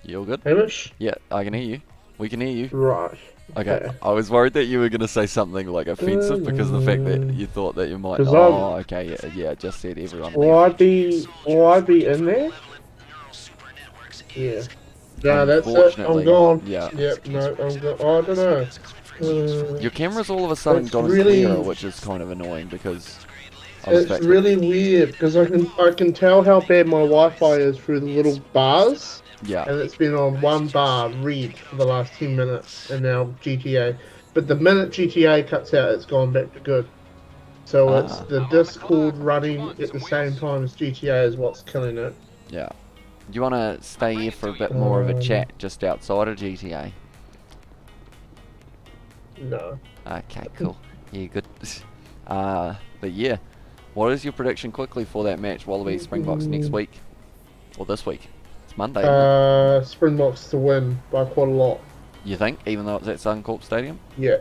You all good? Hamish? Yeah, I can hear you. We can hear you. Right. Okay, I was worried that you were going to say something like offensive because of the fact that you thought that you might... Oh, okay, yeah, just said everyone left. Will I be in there? Yeah. No, that's it. I'm gone. Yeah. Yep, no, I'm gone. Oh, I don't know. Your camera's all of a sudden got a error, which is kind of annoying because... It's really weird because I can tell how bad my Wi-Fi is through the little bars. Yeah. And it's been on one bar red for the last 10 minutes, and now GTA. But the minute GTA cuts out, it's gone back to good. So it's the Discord running at the same time as GTA is what's killing it. Yeah. Do you want to stay here for a bit more of a chat just outside of GTA? No. Okay, cool. Yeah, good. But yeah, what is your prediction quickly for that match, Wallaby Springboks next week? Or this week? It's Monday, isn't it? Springboks to win by quite a lot. You think, even though it's at Suncorp Stadium? Yeah.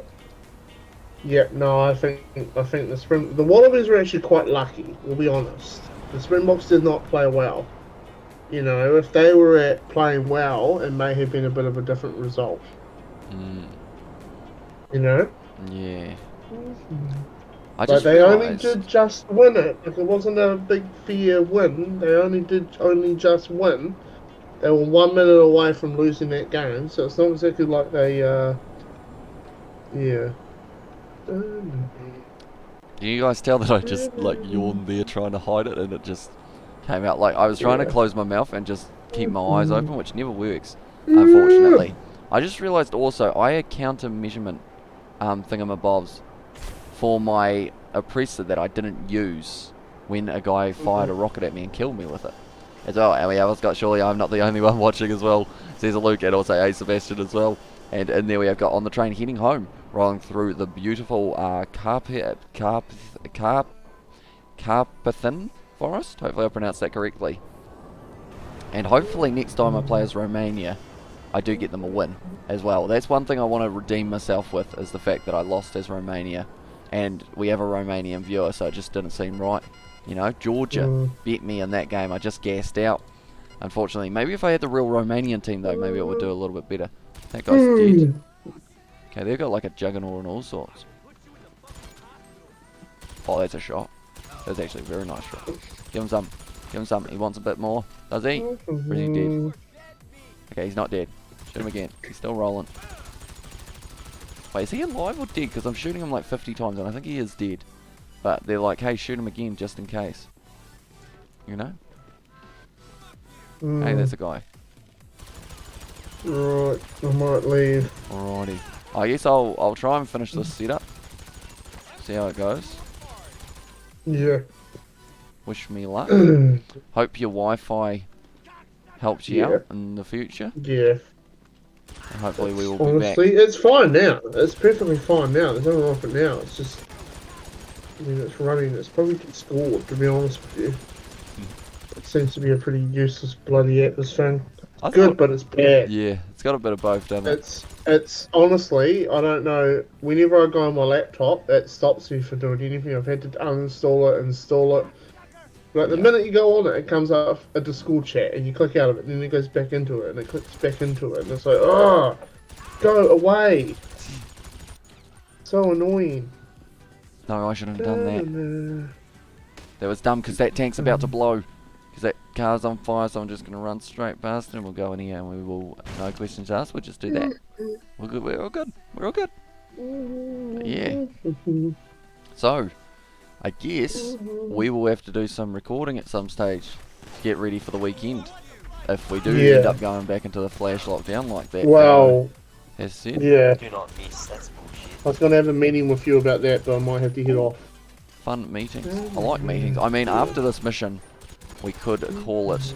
Yeah, no, I think the Wallabies were actually quite lucky, we'll be honest. The Springboks did not play well. You know, if they were playing well, it may have been a bit of a different result. You know? Yeah. But they only did just win it. Like, it wasn't a big fair win. They only just win. They were 1 minute away from losing that game, so it's not exactly like they, yeah. Can you guys tell that I just, like, yawned there trying to hide it, and it just came out? Like, I was trying to close my mouth and just keep my eyes open, which never works, unfortunately. I just realised also, I had counter measurement thingamabobs for my oppressor that I didn't use when a guy fired a rocket at me and killed me with it. As well, and we have got, surely I'm not the only one watching as well, says Luke, and also A Sebastian as well. And in there we have got On the Train heading home, rolling through the beautiful Carpathian Forest. Hopefully I pronounced that correctly. And hopefully next time I play as Romania, I do get them a win as well. That's one thing I want to redeem myself with, is the fact that I lost as Romania. And we have a Romanian viewer, so it just didn't seem right. You know, Georgia beat me in that game. I just gassed out, unfortunately. Maybe if I had the real Romanian team, though, maybe it would do a little bit better. That guy's dead. Okay, they've got like a juggernaut and all sorts. Oh, that's a shot. That's actually a very nice shot. Give him some. Give him some. He wants a bit more. Does he? Or is he dead? Okay, he's not dead. Shoot him again. He's still rolling. Wait, is he alive or dead? Because I'm shooting him like 50 times and I think he is dead. But they're like, hey, shoot him again just in case. You know? Hey, there's a guy. Right, I might leave. Alrighty. I guess I'll try and finish this setup. See how it goes. Yeah. Wish me luck. Hope your Wi-Fi helps you out in the future. Yeah. And hopefully we will be back. Honestly, it's fine now. It's perfectly fine now. There's nothing wrong with it now. It's just, I mean, it's running. It's probably scored, to be honest with you. It seems to be a pretty useless bloody app, this thing. It's good, but it's bad. Yeah, it's got a bit of both, doesn't it? It's honestly, I don't know. Whenever I go on my laptop, it stops me from doing anything. I've had to uninstall it, install it. Like the minute you go on it, it comes up a Discord chat, and you click out of it, and then it goes back into it, and it clicks back into it, and it's like, oh, go away. So annoying. No, I shouldn't have done that. That was dumb because that tank's about to blow. Because that car's on fire, so I'm just going to run straight past it and we'll go in here and we will, no questions asked, we'll just do that. We're good, we're all good, we're all good. But yeah. So, I guess we will have to do some recording at some stage to get ready for the weekend. If we do end up going back into the flash lockdown like that. Well, has said. Yeah. Do not miss, that's bullshit. I was going to have a meeting with you about that, but I might have to head off. Fun meetings. I like meetings. I mean, after this mission, we could call it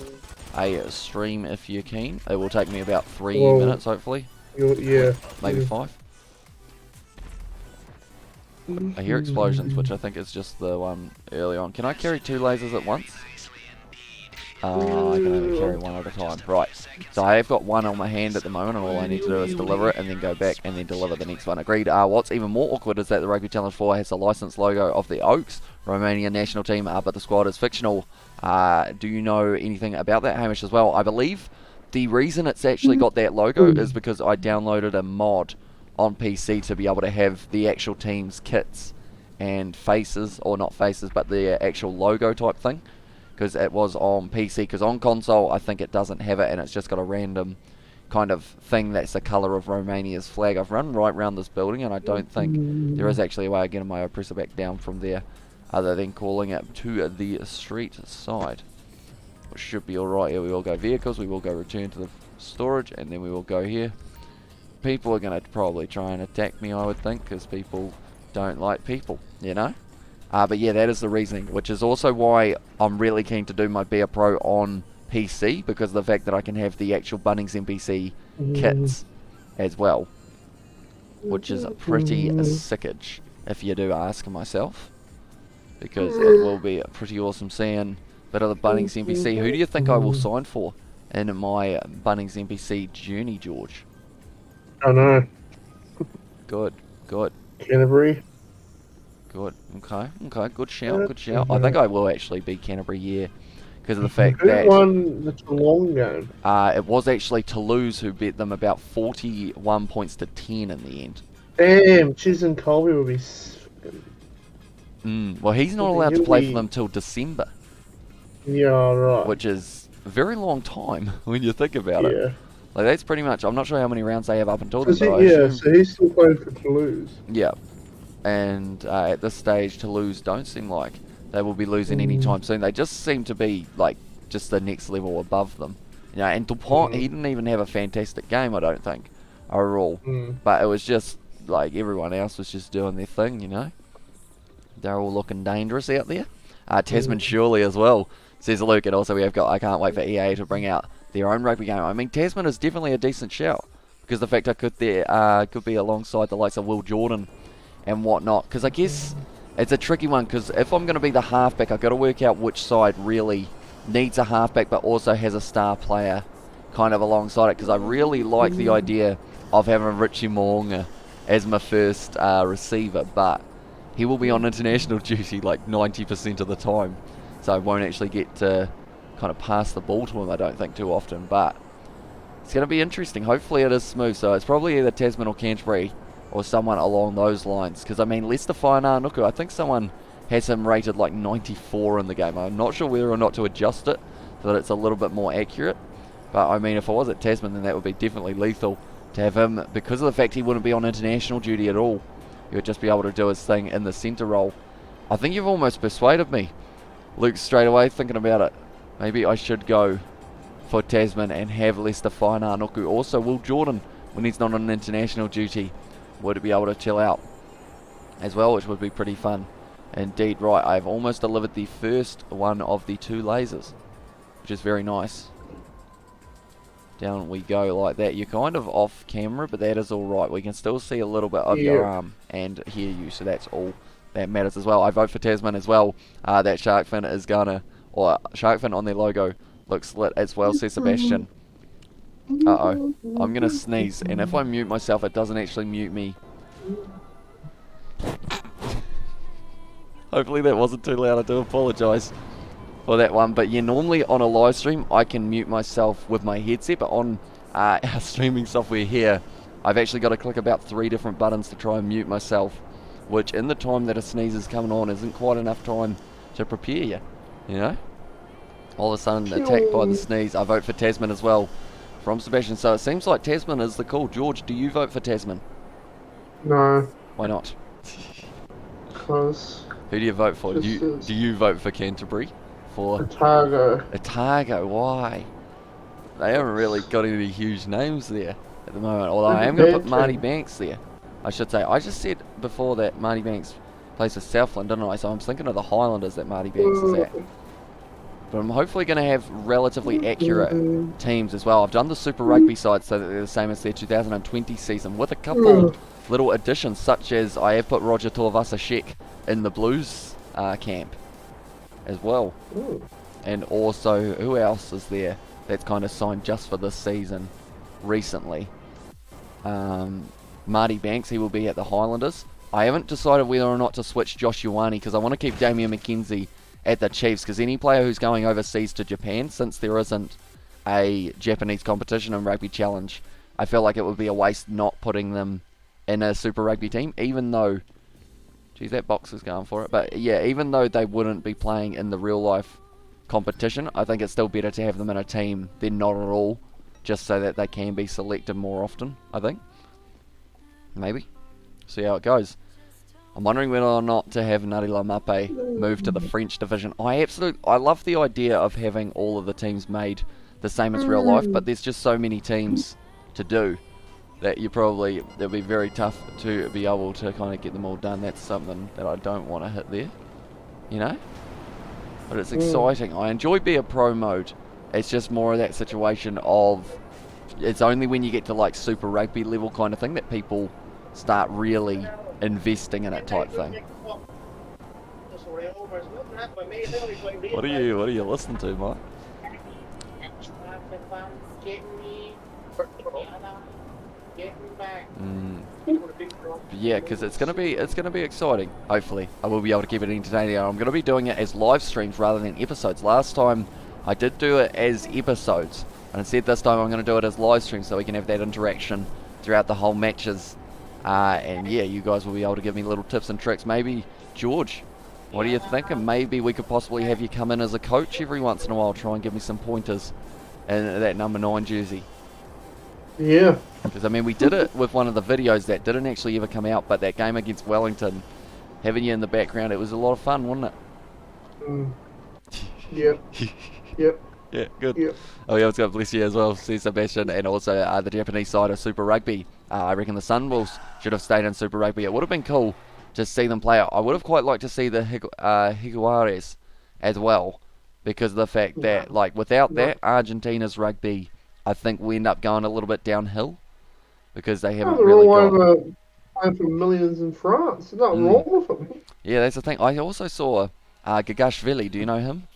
a stream if you're keen. It will take me about 3 minutes, hopefully. Yeah. Maybe 5. I hear explosions, which I think is just the one early on. Can I carry 2 lasers at once? I can only carry 1 at a time. Right. So I have got 1 on my hand at the moment, and all I need to do is deliver it and then go back and then deliver the next one. Agreed. What's even more awkward is that the Rugby Challenge 4 has the license logo of the Oaks, Romanian national team, but the squad is fictional. Do you know anything about that, Hamish, as well? I believe the reason it's actually got that logo is because I downloaded a mod on PC to be able to have the actual team's kits and faces, or not faces, but the actual logo type thing. Because it was on PC, because on console I think it doesn't have it, and it's just got a random kind of thing that's the colour of Romania's flag. I've run right around this building, and I don't think there is actually a way of getting my oppressor back down from there other than calling it to the street side, which should be alright. Here we will go vehicles, we will go return to the storage, and then we will go here. People are going to probably try and attack me, I would think, because people don't like people, you know? But yeah, that is the reasoning, which is also why I'm really keen to do my Bear Pro on PC, because of the fact that I can have the actual Bunnings NPC kits as well, which is pretty sickage, if you do ask myself, because it will be pretty awesome seeing a bit of the Bunnings NPC. Who do you think I will sign for in my Bunnings NPC journey, George? I know. Good. Canterbury. Good. Okay. Good shout. I think I will actually be Canterbury, yeah, because of the fact that who won the Toulon game? It was actually Toulouse who beat them about 41 points to 10 in the end. Damn, Chisholm Colby will be. Well, he's not allowed to play for them till December. Yeah, right. Which is a very long time when you think about it. Like, that's pretty much. I'm not sure how many rounds they have up until then. So he's still playing for Toulouse. Yeah. And at this stage, Toulouse don't seem like they will be losing anytime soon. They just seem to be like just the next level above them. You know, and Dupont, he didn't even have a fantastic game, I don't think, overall. But it was just like everyone else was just doing their thing, you know. They're all looking dangerous out there. Tasman surely as well, says Luke. And also we have got, I can't wait for EA to bring out their own rugby game. I mean, Tasman is definitely a decent shout, because the fact I could be alongside the likes of Will Jordan and whatnot, because I guess it's a tricky one, because if I'm going to be the halfback, I've got to work out which side really needs a halfback but also has a star player kind of alongside it, because I really like the idea of having Richie Moonga as my first receiver, but he will be on international duty like 90% of the time, so I won't actually get to kind of pass the ball to him, I don't think, too often. But it's going to be interesting. Hopefully it is smooth, so it's probably either Tasman or Canterbury or someone along those lines, because I mean, Leicester Nuku, I think someone has him rated like 94 in the game. I'm not sure whether or not to adjust it so that it's a little bit more accurate, but I mean, if I was at Tasman, then that would be definitely lethal to have him, because of the fact he wouldn't be on international duty at all. He would just be able to do his thing in the centre role. I think you've almost persuaded me, Luke, straight away thinking about it. Maybe I should go for Tasman and have Leicester Nuku. Also, Will Jordan, when he's not on international duty, would be able to chill out as well, which would be pretty fun indeed. Right, I've almost delivered the first one of the 2 lasers, which is very nice. Down we go like that. You're kind of off camera, but that is alright. We can still see a little bit of your arm and hear you, so that's all that matters as well. I vote for Tasman as well. That shark fin is gonna, or shark fin on their logo looks lit as well, says Sebastian. Uh-oh, I'm gonna sneeze, and if I mute myself, it doesn't actually mute me. Hopefully that wasn't too loud. I do apologise for that one. But yeah, normally on a live stream, I can mute myself with my headset, but on our streaming software here, I've actually got to click about 3 different buttons to try and mute myself, which in the time that a sneeze is coming on isn't quite enough time to prepare you, you know? All of a sudden, attacked by the sneeze. I vote for Tasman as well, from Sebastian. So it seems like Tasman is the call. George, do you vote for Tasman? No. Why not? Because... Who do you vote for? Do you vote for Canterbury? For Otago, why? They haven't really got any huge names there at the moment. Although I am going to put Marty Banks there, I should say. I just said before that Marty Banks Plays for Southland, didn't I? So I'm thinking of the Highlanders that Marty Banks is at. But I'm hopefully going to have relatively accurate teams as well. I've done the Super Rugby side so that they're the same as their 2020 season with a couple little additions, such as I have put Roger Tuivasa-Sheck in the Blues camp as well. And also, who else is there that's kind of signed just for this season recently? Marty Banks, he will be at the Highlanders. I haven't decided whether or not to switch Josh Ioane because I want to keep Damian McKenzie at the Chiefs, because any player who's going overseas to Japan, since there isn't a Japanese competition in Rugby Challenge, I feel like it would be a waste not putting them in a Super Rugby team, even though, geez, that box is going for it, but yeah, even though they wouldn't be playing in the real life competition, I think it's still better to have them in a team than not at all, just so that they can be selected more often, I think. Maybe. See how it goes. I'm wondering whether or not to have Nari Lamape move to the French division. I love the idea of having all of the teams made the same as real life, but there's just so many teams to do that it'll be very tough to be able to kind of get them all done. That's something that I don't want to hit there, you know? But it's exciting. I enjoy being pro mode. It's just more of that situation of, it's only when you get to like Super Rugby level kind of thing that people start really investing in it type thing. What are you listening to, Mike? Yeah, because it's gonna be exciting. Hopefully, I will be able to keep it entertaining. I'm gonna be doing it as live streams rather than episodes. Last time I did do it as episodes, and instead this time I'm gonna do it as live streams so we can have that interaction throughout the whole matches. And yeah, you guys will be able to give me little tips and tricks. Maybe, George, what are you thinking? Maybe we could possibly have you come in as a coach every once in a while, try and give me some pointers in that number 9 jersey. Yeah. Because, I mean, we did it with one of the videos that didn't actually ever come out, but that game against Wellington, having you in the background, it was a lot of fun, wasn't it? Yep. Yep. Yeah, good. Yep. Oh, yeah, I was going to bless you as well, see Sebastian, and also the Japanese side of Super Rugby. I reckon the Sunwolves should have stayed in Super Rugby. It would have been cool to see them play. I would have quite liked to see the Higuares as well, because of the fact that, like, without that, Argentina's rugby, I think we end up going a little bit downhill, because they haven't really got... Playing for millions in France. There's nothing wrong with them. Yeah, that's the thing. I also saw Gagashvili. Do you know him?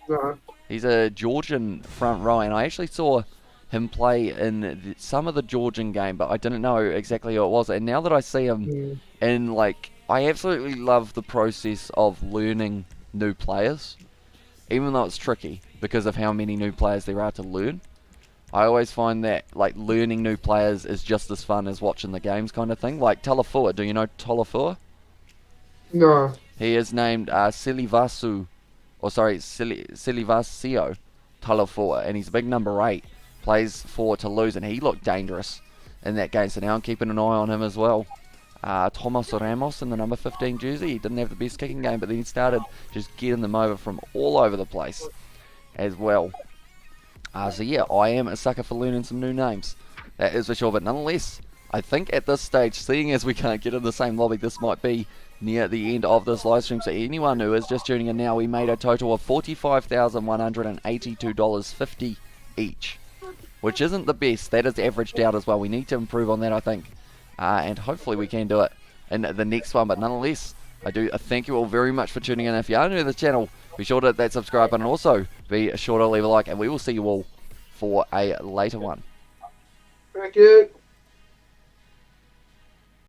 No. He's a Georgian front row, and I actually saw him play in some of the Georgian game, but I didn't know exactly who it was. And now that I see him in, like, I absolutely love the process of learning new players, even though it's tricky because of how many new players there are to learn. I always find that, like, learning new players is just as fun as watching the games kind of thing. Like Talafua, do you know Talafua? No. He is named Silivasio Talafua, and he's a big number 8. Plays for Toulouse, and he looked dangerous in that game, so now I'm keeping an eye on him as well. Thomas Ramos in the number 15 jersey, he didn't have the best kicking game, but then he started just getting them over from all over the place as well. So yeah, I am a sucker for learning some new names, that is for sure, but nonetheless, I think at this stage, seeing as we can't get in the same lobby, this might be near the end of this live stream. So anyone who is just tuning in now, we made a total of $45,182.50 each, which isn't the best. That is averaged out as well. We need to improve on that, I think, and hopefully we can do it in the next one. But nonetheless, I do thank you all very much for tuning in. If you are new to the channel, be sure to hit that subscribe button, and also be sure to leave a like, and we will see you all for a later one. Thank you.